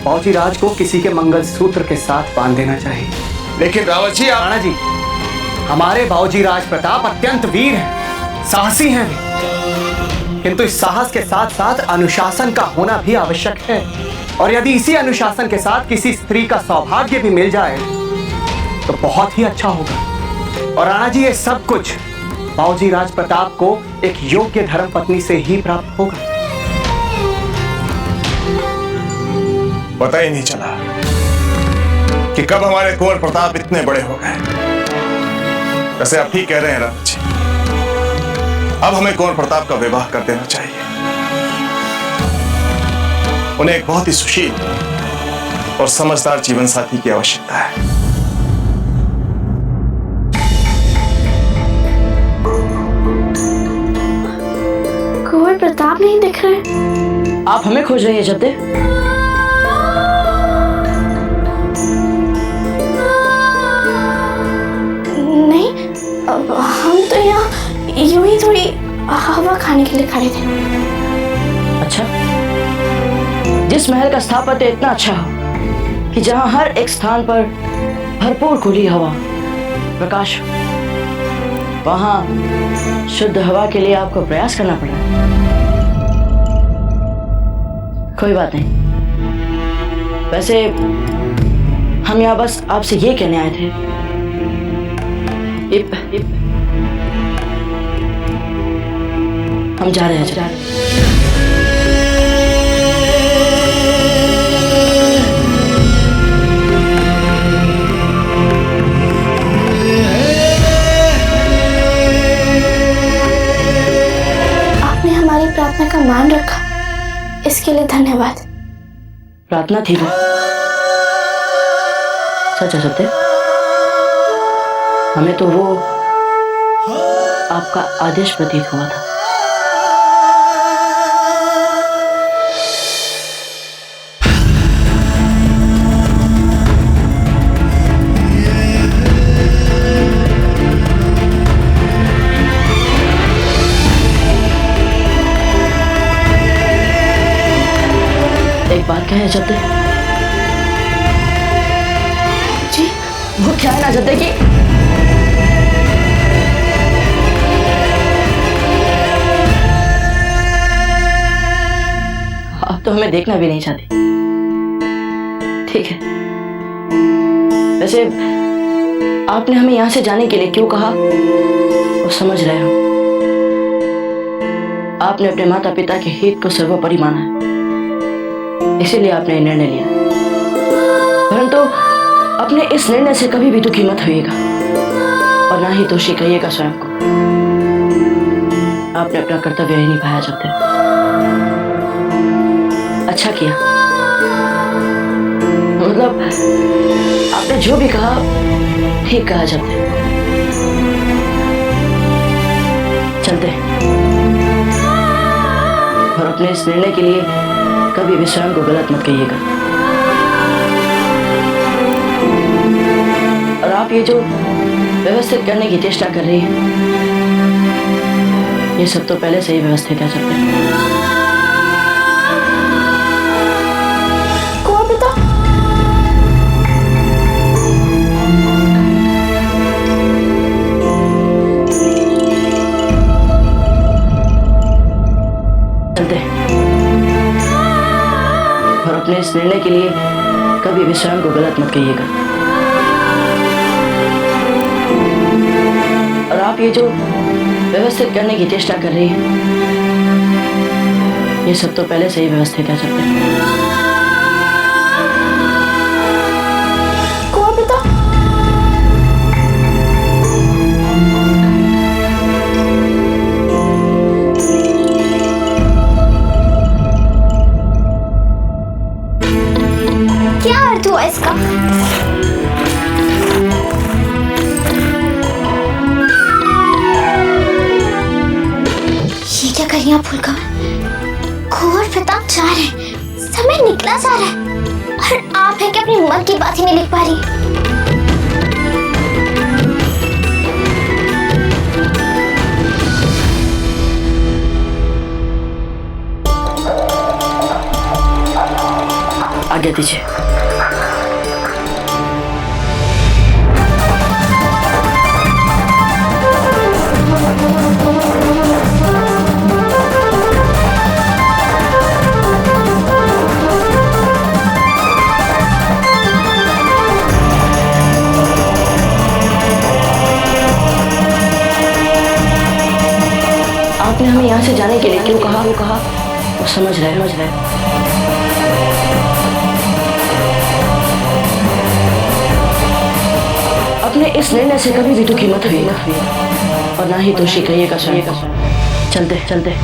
बाबूजी राज को किसी के मंगलसूत्र के साथ बांध देना चाहिए। लेकिन रावत जी, राणा जी, हमारे बाबूजी राज प्रताप अत्यंत वीर हैं, साहसी हैं, किंतु इस साहस के साथ साथ अनुशासन का होना भी आवश्यक है। और यदि इसी अनुशासन के साथ किसी स्त्री का सौभाग्य भी मिल जाए तो बहुत ही अच्छा होगा। और राणा जी, ये सब कुछ बाबूजी राज प्रताप को एक योग्य धर्मपत्नी से ही प्राप्त होगा। पता ही नहीं चला कि कब हमारे कुंवर प्रताप इतने बड़े हो गए। वैसे आप ठीक कह रहे हैं रावत जी, अब हमें कुंवर प्रताप का विवाह कर देना चाहिए। उन्हें एक बहुत ही सुशील और समझदार जीवन साथी की आवश्यकता है। कुंवर प्रताप नहीं दिख रहे। आप हमें खोज रही हैं जब्दे? नहीं, हम तो यहाँ यूं ही थोड़ी हवा खाने के लिए खड़े थे। अच्छा, जिस महल का स्थापत्य इतना अच्छा हो कि जहां हर एक स्थान पर भरपूर खुली हवा, प्रकाश, वहां शुद्ध हवा के लिए आपको प्रयास करना पड़ा। कोई बात नहीं। वैसे हम यहाँ बस आपसे ये कहने आए थे, हम जा रहे हैं। आपने हमारी प्रार्थना का मान रखा, इसके लिए धन्यवाद। प्रार्थना थी वो, सच है सत्य। हमें तो वो आपका आदेश प्रतीत हुआ था। एक बात कहें जब्दे जी? वो क्या है ना जब्दे की आप तो हमें देखना भी नहीं चाहती। ठीक है, वैसे आपने हमें यहां से जाने के लिए क्यों कहा वो समझ रहे हो। आपने अपने माता पिता के हित को सर्वोपरि माना है, इसीलिए आपने ये निर्णय लिया। परंतु अपने इस निर्णय से कभी भी दुखी मत होइएगा और ना ही दोषी कहिएगा स्वयं को। आपने अपना कर्तव्य ही निभाया जब्दे। अच्छा किया, मतलब आपने जो भी कहा ठीक कहा जब्दे। चलते हैं और अपने इस निर्णय के लिए कभी भी स्वयं को गलत मत कहिएगा। और आप ये जो व्यवस्थित करने की चेष्टा कर रही है, ये सब तो पहले से ही व्यवस्थित है जब्दे। और अपने इस निर्णय के लिए कभी भी स्वयं को गलत मत कहिएगा। और आप ये जो व्यवस्थित करने की चेष्टा कर रही है, ये सब तो पहले से ही व्यवस्थित है जब्दे। भगवान, कुंवर प्रताप जा रहे हैं, समय निकला जा रहा है और आप है कि अपनी मन की बात ही नहीं लिख पा रही। आज्ञा दीजिए। आपने हमें यहाँ से जाने के लिए क्यों कहा? वो समझ रहे। अपने इस निर्णय से कभी भी दुखी मत हुई और ना ही दोषी कहिएगा। चलते।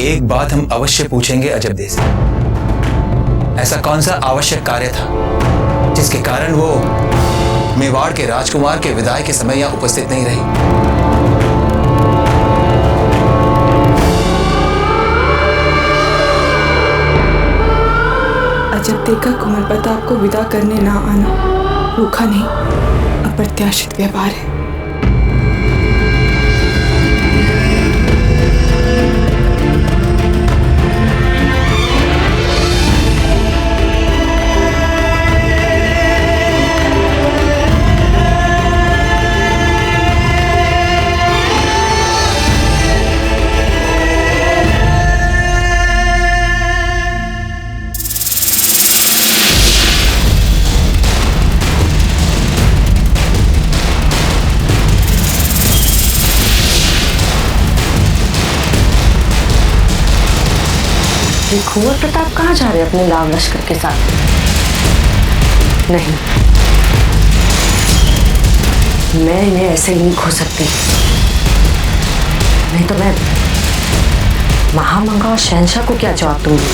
एक बात हम अवश्य पूछेंगे अजब दे से। ऐसा कौन सा आवश्यक कार्य था जिसके कारण वो मेवाड़ के राजकुमार के विदाई के समय यहां उपस्थित नहीं रही? अजब देखा कुंवर प्रताप को विदा करने ना आना रूखा नहीं, अप्रत्याशित व्यवहार है। कुंवर प्रताप कहाँ जा रहे अपने लाव लश्कर के साथ? नहीं, मैं इन्हें ऐसे ही नहीं खो सकती। नहीं तो मैं महामंगा और शहंशाह को क्या जवाब दूंगी?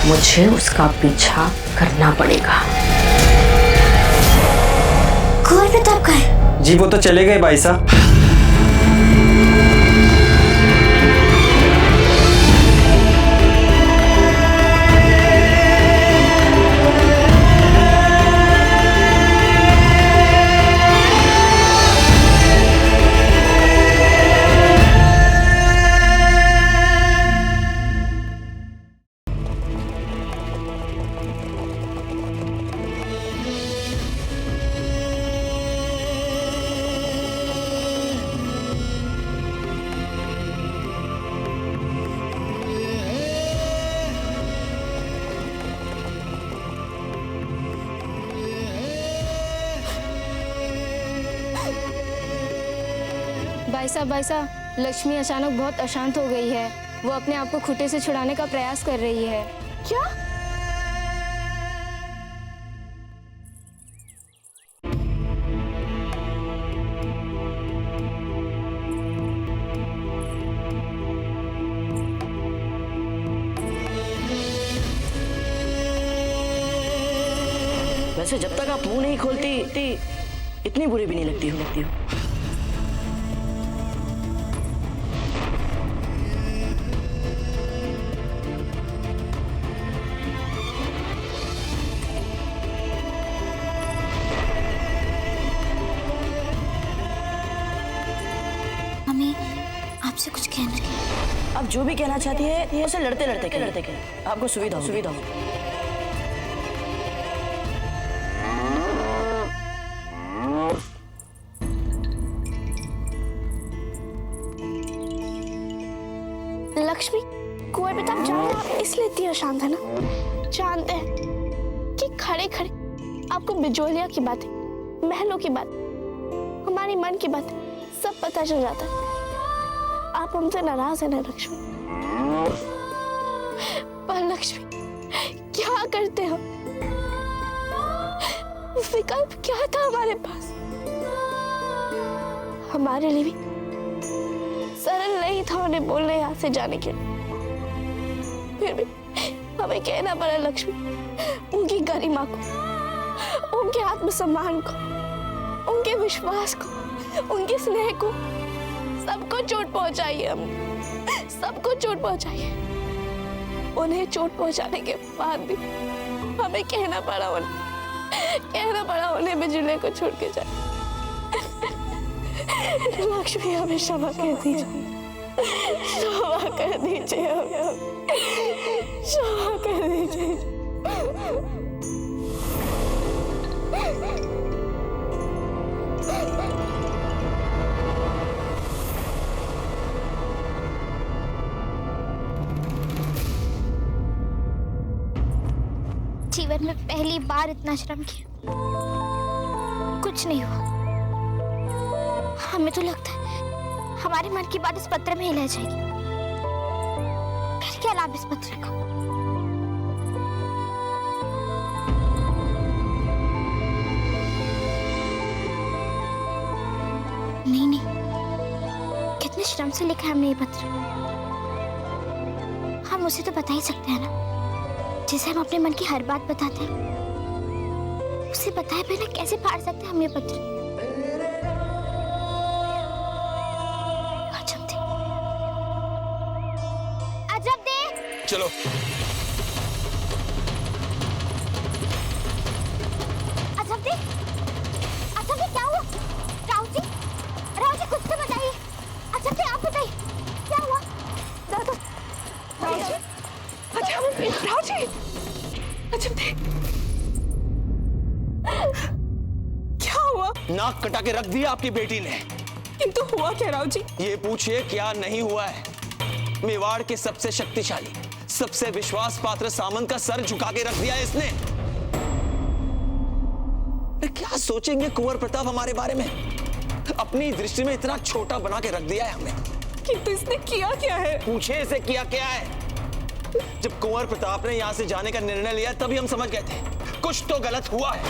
मुझे उसका पीछा करना पड़ेगा। कुंवर प्रताप कहाँ है? जी वो तो चले गए भाई साहब। भाई साहब, लक्ष्मी अचानक बहुत अशांत हो गई है। वो अपने आप को खूंटे से छुड़ाने का प्रयास कर रही है। क्या? वैसे जब तक आप मुंह नहीं खोलती इतनी बुरी भी नहीं लगती हो। मम्मी, आपसे कुछ कहना है। आप जो भी कहना चाहती है उसे लड़ते लड़ते आपको सुविधा हो। लक्ष्मी, कुंवर प्रताप जा रहे हैं, आप इसलिए इतनी अशांत है ना? जानते हैं कि खड़े खड़े आपको बिजोलिया की बातें, महलों की बात, हमारे हमारी मन की बात सब पता चल जाता है। आप हमसे नाराज है ना लक्ष्मी? पर लक्ष्मी क्या करते हो? विकल्प क्या था हमारे पास? हमारे लिए भी सरल नहीं था उन्हें बोलने यहाँ से जाने के लिए। फिर भी हमें कहना पड़ा लक्ष्मी, उनकी गरिमा को, उनके आत्मसम्मान को, उनके विश्वास को, उनके स्नेह को, सबको चोट पहुंचाई हमने, सबको चोट पहुंचाई। उन्हें चोट पहुंचाने के बाद भी हमें कहना पड़ा उन्हें बिजली को छोड़ के जाए। लक्ष्मी हमें क्षमा कर दीजिए, क्षमा कर दीजिए, हमें क्षमा कर दीजिए। जीवन में पहली बार इतना श्रम किया, कुछ नहीं हुआ। हमें तो लगता है हमारे मन की बात इस पत्र में ही रह जाएगी। फिर क्या लाभ इस पत्र का? नहीं, कितने श्रम से लिखा है हमने ये पत्र। हम उसे तो बता ही सकते हैं ना, जिसे हम अपने मन की हर बात बताते हैं। उसे बताए बिना कैसे फाड़ सकते हैं हम ये पत्र? चलो अजब दे क्या हुआ? राव जी कुछ तो बताइए। अजब दे आप बताइए क्या हुआ? राव जी अजब दे क्या हुआ? नाक कटा के रख दिया आपकी बेटी ने। किंतु हुआ क्या राव जी? ये पूछिए क्या नहीं हुआ है। मेवाड़ के सबसे शक्तिशाली, सबसे विश्वास पात्र सामंत का सर झुका के रख दिया इसने। क्या सोचेंगे कुंवर प्रताप हमारे बारे में? अपनी दृष्टि में इतना छोटा बना के रख दिया है हमें। किंतु इसने किया क्या है? पूछे इसे किया क्या है। जब कुंवर प्रताप ने यहां से जाने का निर्णय लिया तभी हम समझ गए थे कुछ तो गलत हुआ है।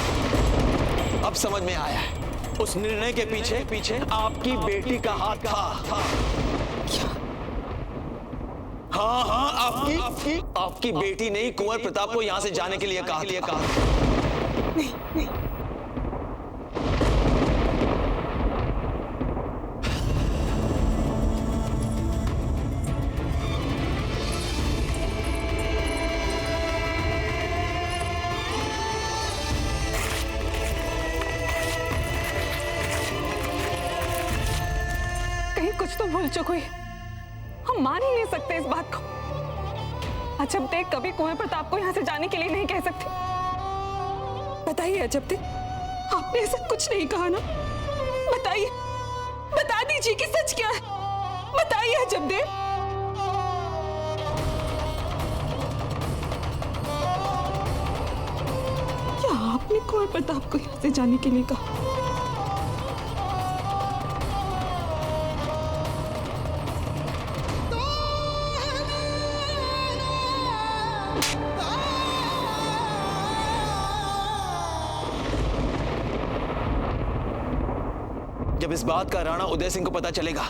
अब समझ में आया है उस निर्णय के पीछे आपकी बेटी का हाथ था। क्या? हाँ, आपकी बेटी ने ही कुंवर प्रताप को यहां से जाने के लिए कहा। नहीं। कहीं कुछ तो भूल चुकी है। हम मान ही नहीं सकते इस बात को। अजब देख कभी कुंवर प्रताप को यहाँ से जाने के लिए नहीं कह सकते। बताइए अजब देख, आपने ऐसा कुछ नहीं कहा ना? बताइए, बता दीजिए कि सच क्या है। बताइए अजब देख। क्या आपने कुंवर प्रताप को यहाँ से जाने के लिए कहा? जब इस बात का राणा उदय सिंह को पता चलेगा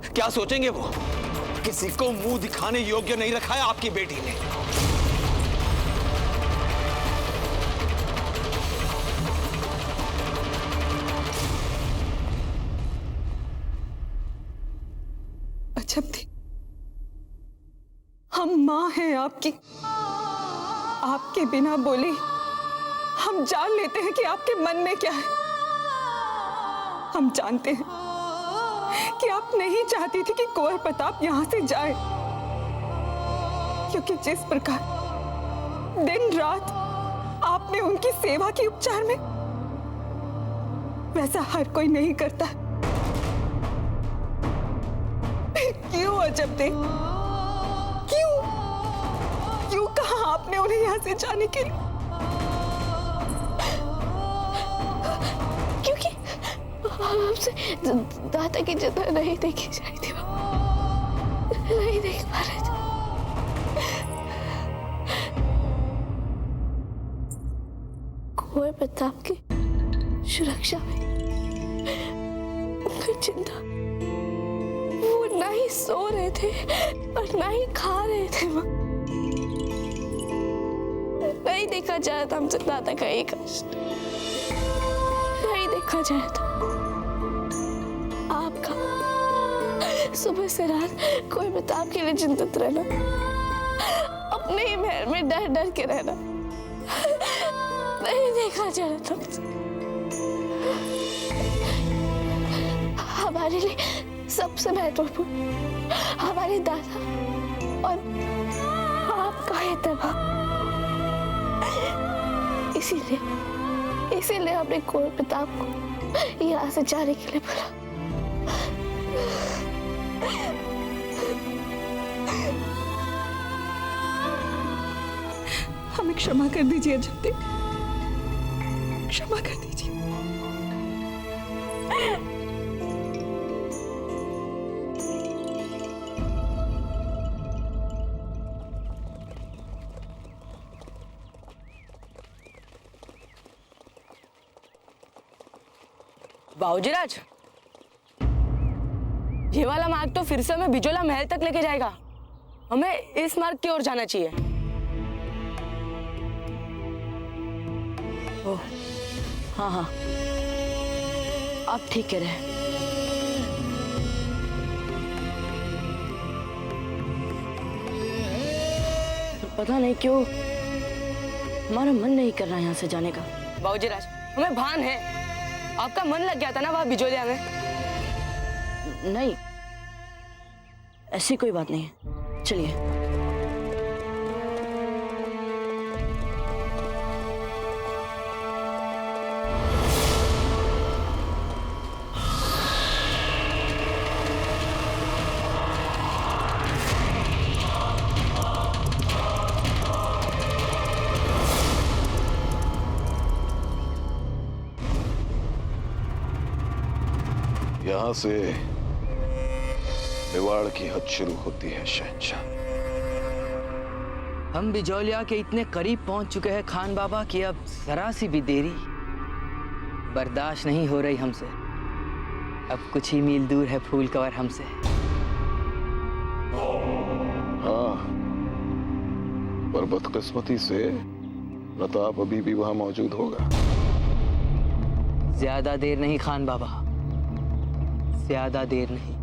क्या सोचेंगे वो? किसी को मुंह दिखाने योग्य नहीं रखा है आपकी बेटी ने। अजब थी, हम मां हैं आपकी। आपके बिना बोले हम जान लेते हैं कि आपके मन में क्या है। हम जानते हैं कि आप नहीं चाहती थी कि कुंवर प्रताप यहां से जाए, क्योंकि जिस प्रकार दिन रात आपने उनकी सेवा की उपचार में, वैसा हर कोई नहीं करता। क्यों अजब दे, क्यों कहा आपने उन्हें यहां से जाने के लिए? क्योंकि हमसे दादा की जगह नहीं देखी जाती थी, नहीं देख पा रहे थे। कुंवर प्रताप की सुरक्षा में उनकी चिंता, वो ना ही सो रहे थे और ना ही खा रहे थे। माँ, नहीं देखा जा रहा था हमसे दादा का एक कष्ट, नहीं देखा जा रहा था आपका सुबह से रात कोई प्रताप के लिए चिंतित रहना, अपने ही महल में डर डर के रहना, नहीं देखा जा रहा था। हमारे लिए सबसे महत्वपूर्ण हमारे दादा और आपका एतबार। इसीलिए हमने कुंवर प्रताप को यहाँ से जाने के लिए बोला। हमें क्षमा कर दीजिए अजब देव, क्षमा कर दीजिए। बाबूजीराज, ये वाला मार्ग तो फिर से हमें बिजोला महल तक लेके जाएगा। हमें इस मार्ग की ओर जाना चाहिए। ओह, हाँ हाँ, आप ठीक कह रहे हैं। पता नहीं क्यों हमारा मन नहीं कर रहा यहाँ से जाने का। बाबूजीराज, हमें भान है आपका मन लग गया था ना वहां बिजोलिया में। नहीं, ऐसी कोई बात नहीं है, चलिए। यहां से मेवाड़ की हद शुरू होती है शहंशाह। हम बिजौलिया के इतने करीब पहुंच चुके हैं खान बाबा कि अब जरा सी भी देरी बर्दाश्त नहीं हो रही हमसे। अब कुछ ही मील दूर है फूल कवर हमसे। हाँ, पर बदकिस्मती से प्रताप अभी भी वहां मौजूद होगा। ज्यादा देर नहीं खान बाबा, ज्यादा देर नहीं।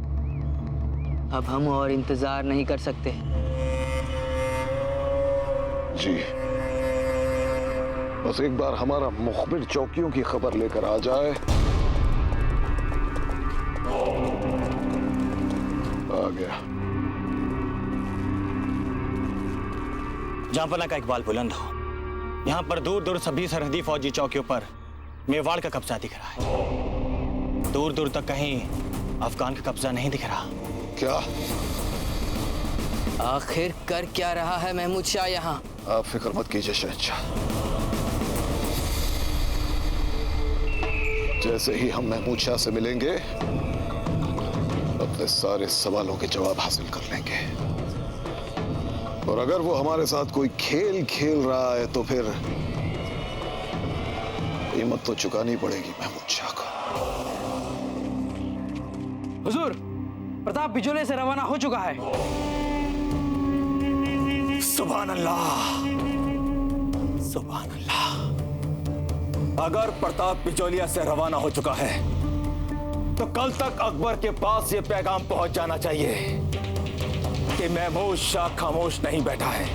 अब हम और इंतजार नहीं कर सकते। जी, बस एक बार हमारा मुखबिर चौकियों की खबर लेकर आ जाए। आ गया। जांपना का इकबाल बुलंद हो। यहाँ पर दूर दूर सभी सरहदी फौजी चौकियों पर मेवाड़ का कब्जा दिख रहा है। दूर दूर तक कहीं अफगान का कब्जा नहीं दिख रहा। क्या? आखिर कर क्या रहा है महमूद शाह यहाँ? आप फिक्र मत कीजिए शहंशाह, जैसे ही हम महमूद शाह से मिलेंगे अपने सारे सवालों के जवाब हासिल कर लेंगे। और अगर वो हमारे साथ कोई खेल खेल रहा है तो फिर कीमत तो चुकानी पड़ेगी महमूद शाह को। हुजूर, प्रताप बिजोले से रवाना हो चुका है। सुभान अल्लाह, सुभान अल्लाह। अगर प्रताप बिजोलिया से रवाना हो चुका है तो कल तक अकबर के पास ये पैगाम पहुंच जाना चाहिए कि महमूद शाह खामोश नहीं बैठा है।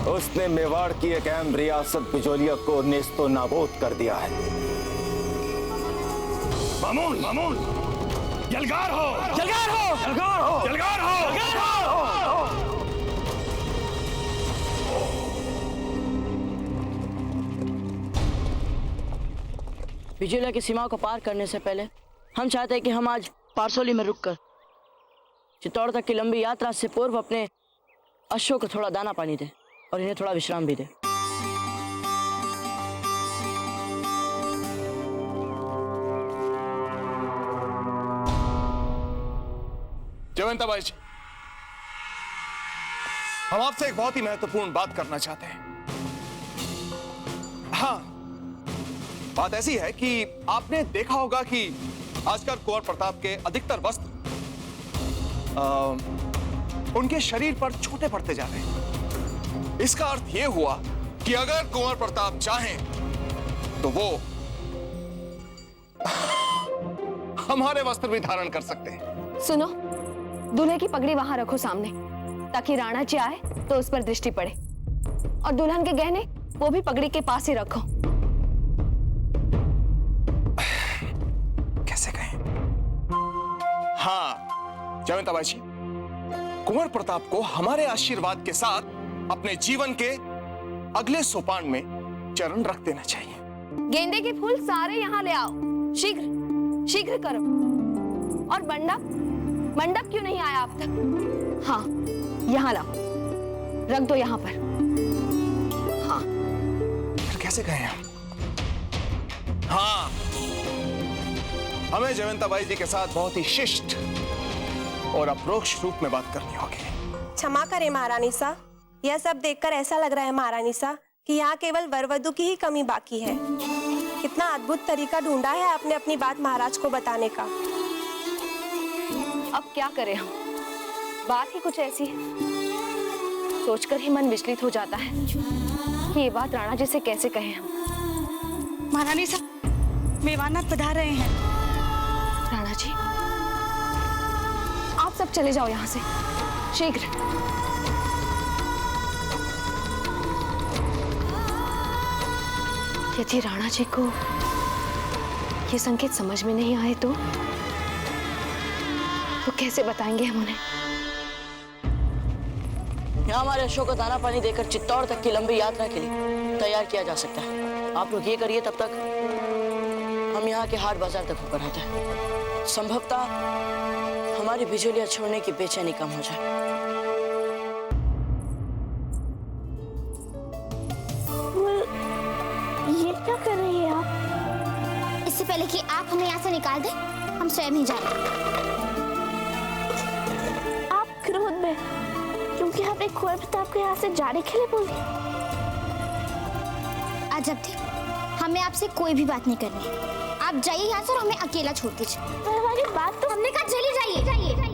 उसने मेवाड़ की एक अहम रियासत बिजोलिया को नेस्तो नाबूद कर दिया है। मामून, मामून, जलगार हो, जलगार हो, जलगार हो, जलगार हो, जलगार हो। बिजोलिया की सीमा को पार करने से पहले हम चाहते हैं कि हम आज पारसोली में रुककर चित्तौड़ तक की लंबी यात्रा से पूर्व अपने अश्वों को थोड़ा दाना पानी दें और इन्हें थोड़ा विश्राम भी दें। जयवंताबाई जी, हम आपसे एक बहुत ही महत्वपूर्ण बात करना चाहते हैं। हाँ, बात ऐसी है कि आपने देखा होगा कि आजकल कुंवर प्रताप के अधिकतर वस्त्र उनके शरीर पर छोटे पड़ते जा रहे हैं। इसका अर्थ यह हुआ कि अगर कुंवर प्रताप चाहें तो वो हमारे वस्त्र भी धारण कर सकते हैं। सुनो, दूल्हे की पगड़ी वहां रखो सामने, ताकि राणा जी आए तो उस पर दृष्टि पड़े। और दुल्हन के गहने वो भी पगड़ी के पास ही रखो। कैसे कहें? हाँ जयवंताबाई जी, कुंवर प्रताप को हमारे आशीर्वाद के साथ अपने जीवन के अगले सोपान में चरण रख देना चाहिए। गेंदे के फूल सारे यहाँ ले आओ, शीघ्र शीघ्र करो। और मंडप क्यों नहीं आया अब तक? हाँ, यहाँ लाओ, रख दो यहाँ पर। हाँ, फिर कैसे कहें हम? हाँ, हमें जयवंताबाई जी के साथ बहुत ही शिष्ट और अप्रोक्ष रूप में बात करनी होगी। क्षमा करें महारानी सा, यह सब देखकर ऐसा लग रहा है महारानी सा कि यहाँ केवल वरवधु की ही कमी बाकी है। कितना अद्भुत तरीका ढूंढा है आपने अपनी बात महाराज को बताने का। अब क्या करें हम, बात ही कुछ ऐसी है। सोचकर ही मन विचलित हो जाता है कि ये बात राणा जी से कैसे कहें हम। महारानी साहब, मेवानाथ पधार रहे हैं। राणा जी, आप सब चले जाओ यहाँ से शीघ्र। यदि राणा जी को ये संकेत समझ में नहीं आए तो कैसे बताएंगे हम उन्हें? यहाँ हमारे अशोक को दाना पानी देकर चित्तौड़ तक की लंबी यात्रा के लिए तैयार किया जा सकता है। आप लोग ये करिए, तब तक हम यहाँ के हाट बाजार तक होकर आते हैं। संभवतः हमारी बिजलियां छोड़ने की बेचैनी कम हो जाए। ये क्या कर रही है आप? इससे पहले कि आप हमें यहाँ से निकाल दें, हम स्वयं ही जाएं। आप क्रोध में क्योंकि आपने कुंवर प्रताप को यहाँ से जाने के लिए बोल दिया। अजब थी, हमें आपसे कोई भी बात नहीं करनी है। आप जाइए यहाँ से और हमें अकेला छोड़ दीजिए। पर हमारी बात तो हमने कहा चली जाइए।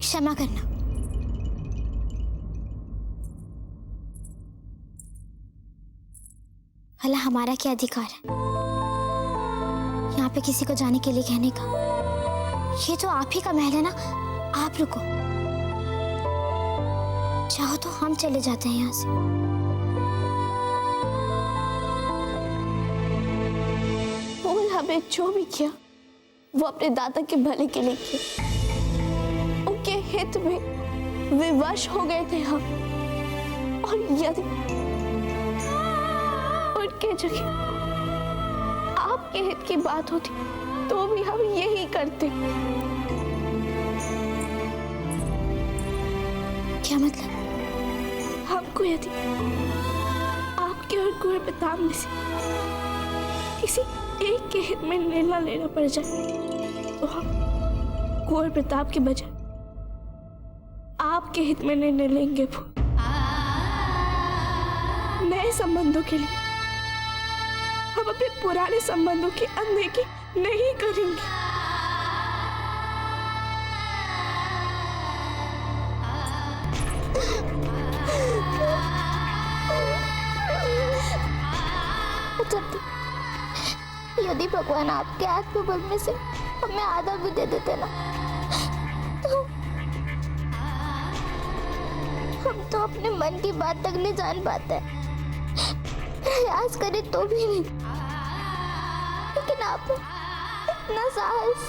क्षमा करना। भला हमारा क्या अधिकार है यहाँ पे किसी को जाने के लिए कहने का? ये तो आप ही का महल है ना, आप रुको। चाहो तो हम चले जाते हैं यहाँ से। बोल, हमें जो भी किया वो अपने दादा के भले के लिए किया। उनके हित में विवश हो गए थे हम, और यदि उनके जगह आपके हित की बात होती तो भी हम यही करते। क्या मतलब? हमको यदि आपके और कुंवर प्रताप में से किसी एक के हित में निर्णय लेना पड़ जाए तो हम कुंवर प्रताप के बजाय आपके हित में निर्णय लेंगे। वो नए संबंधों के लिए हम अपने पुराने संबंधों की अनदेखी नहीं करेंगे। यदि भगवान आपके आत्मबल में से हमें आधा भी दे देते ना, तो हम तो अपने मन की बात तक नहीं जान पाते। प्रयास करें तो भी नहीं। लेकिन आप इतना साहस।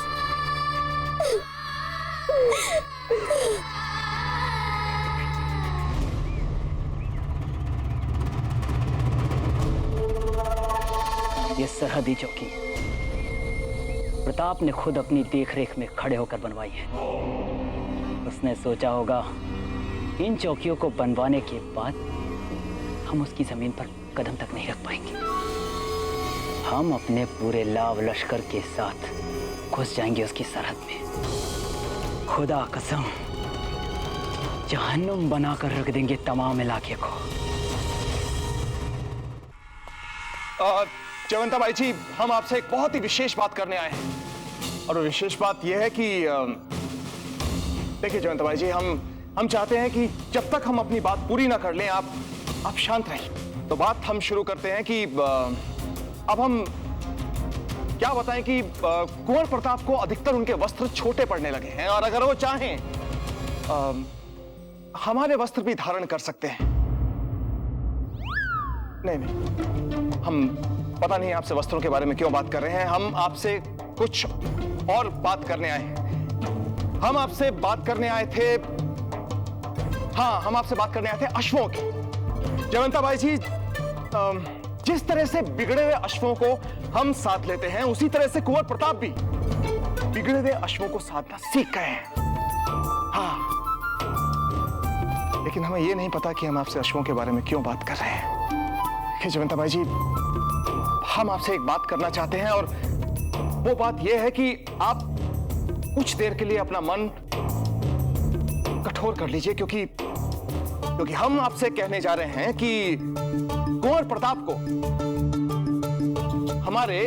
ये सरहदी चौकी प्रताप ने खुद अपनी देखरेख में खड़े होकर बनवाई है। उसने सोचा होगा इन चौकियों को बनवाने के बाद हम उसकी जमीन पर कदम तक नहीं रख पाएंगे। हम अपने पूरे लाव लश्कर के साथ घुस जाएंगे उसकी सरहद में। खुदा कसम जहन्नुम बनाकर रख देंगे तमाम इलाके को। जयवंता बाई जी, हम आपसे एक बहुत ही विशेष बात करने आए हैं और वो विशेष बात यह है कि देखिए जयवंता बाई जी, हम चाहते हैं कि जब तक हम अपनी बात पूरी ना कर लें आप शांत रहें। तो बात हम शुरू करते हैं कि अब हम क्या बताएं कि कुंवर प्रताप को अधिकतर उनके वस्त्र छोटे पड़ने लगे हैं और अगर वो चाहें हमारे वस्त्र भी धारण कर सकते हैं। नहीं, हम पता नहीं आपसे वस्त्रों के बारे में क्यों बात कर रहे हैं। हम आपसे कुछ और बात करने आए हैं। हम आपसे बात करने आए थे, हाँ, हम आपसे बात करने आए थे अश्वों की। जयवंता बाई जी, जिस तरह से बिगड़े हुए अश्वों को हम साथ लेते हैं, उसी तरह से कुंवर प्रताप भी बिगड़े हुए अश्वों को साधना सीख गए हैं। हाँ, लेकिन हमें यह नहीं पता कि हम आपसे अश्वों के बारे में क्यों बात कर रहे हैं। जयवंता बाई जी, हम आपसे एक बात करना चाहते हैं और वो बात यह है कि आप कुछ देर के लिए अपना मन कठोर कर लीजिए, क्योंकि हम आपसे कहने जा रहे हैं कि कुंवर प्रताप को हमारे,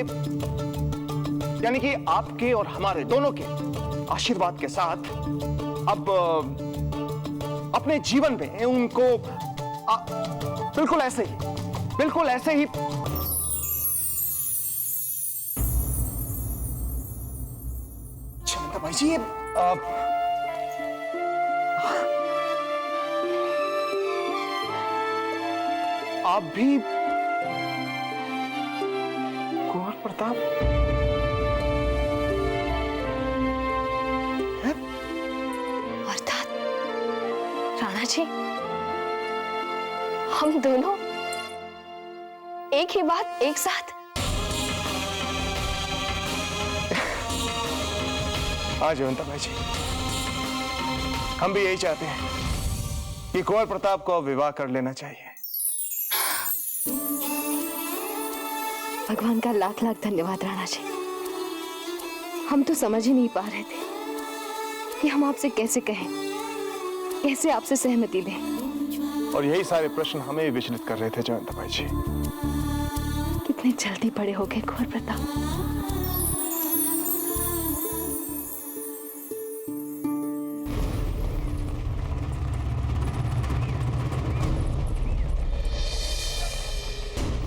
यानी कि आपके और हमारे दोनों के आशीर्वाद के साथ अब अपने जीवन में उनको बिल्कुल ऐसे ही जयवंता बाई जी, आप भी कुंवर प्रताप अर्थात राणा जी, हम दोनों एक ही बात एक साथ। हाँ जयवंता बाई जी, हम भी यही चाहते हैं कि कुंवर प्रताप को विवाह कर लेना चाहिए। भगवान का लाख लाख धन्यवाद राणा जी। हम तो समझ ही नहीं पा रहे थे कि हम आपसे कैसे कहें, कैसे आपसे सहमति लें। और यही सारे प्रश्न हमें भी विचलित कर रहे थे जयवंता बाई जी। कितने जल्दी बड़े हो गए कुंवर प्रताप।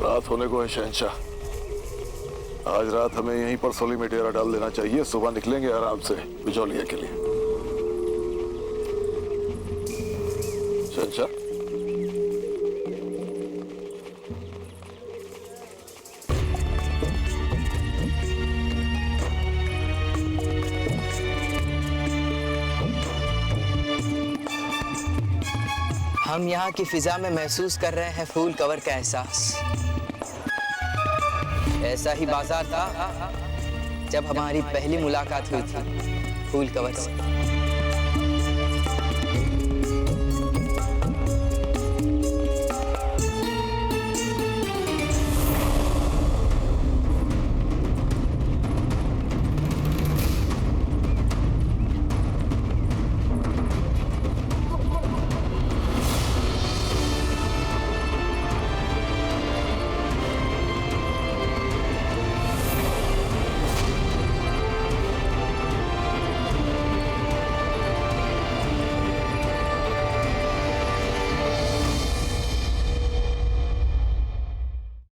रात होने को है शहंशाह। आज रात हमें यहीं पर सोली में डेरा डाल देना चाहिए। सुबह निकलेंगे आराम से बिजौलिया के लिए। शहंशाह, हम यहाँ की फिजा में महसूस कर रहे हैं फूल कवर का एहसास। ऐसा ही बाजार था जब हमारी पहली मुलाकात हुई थी फूल कवर से।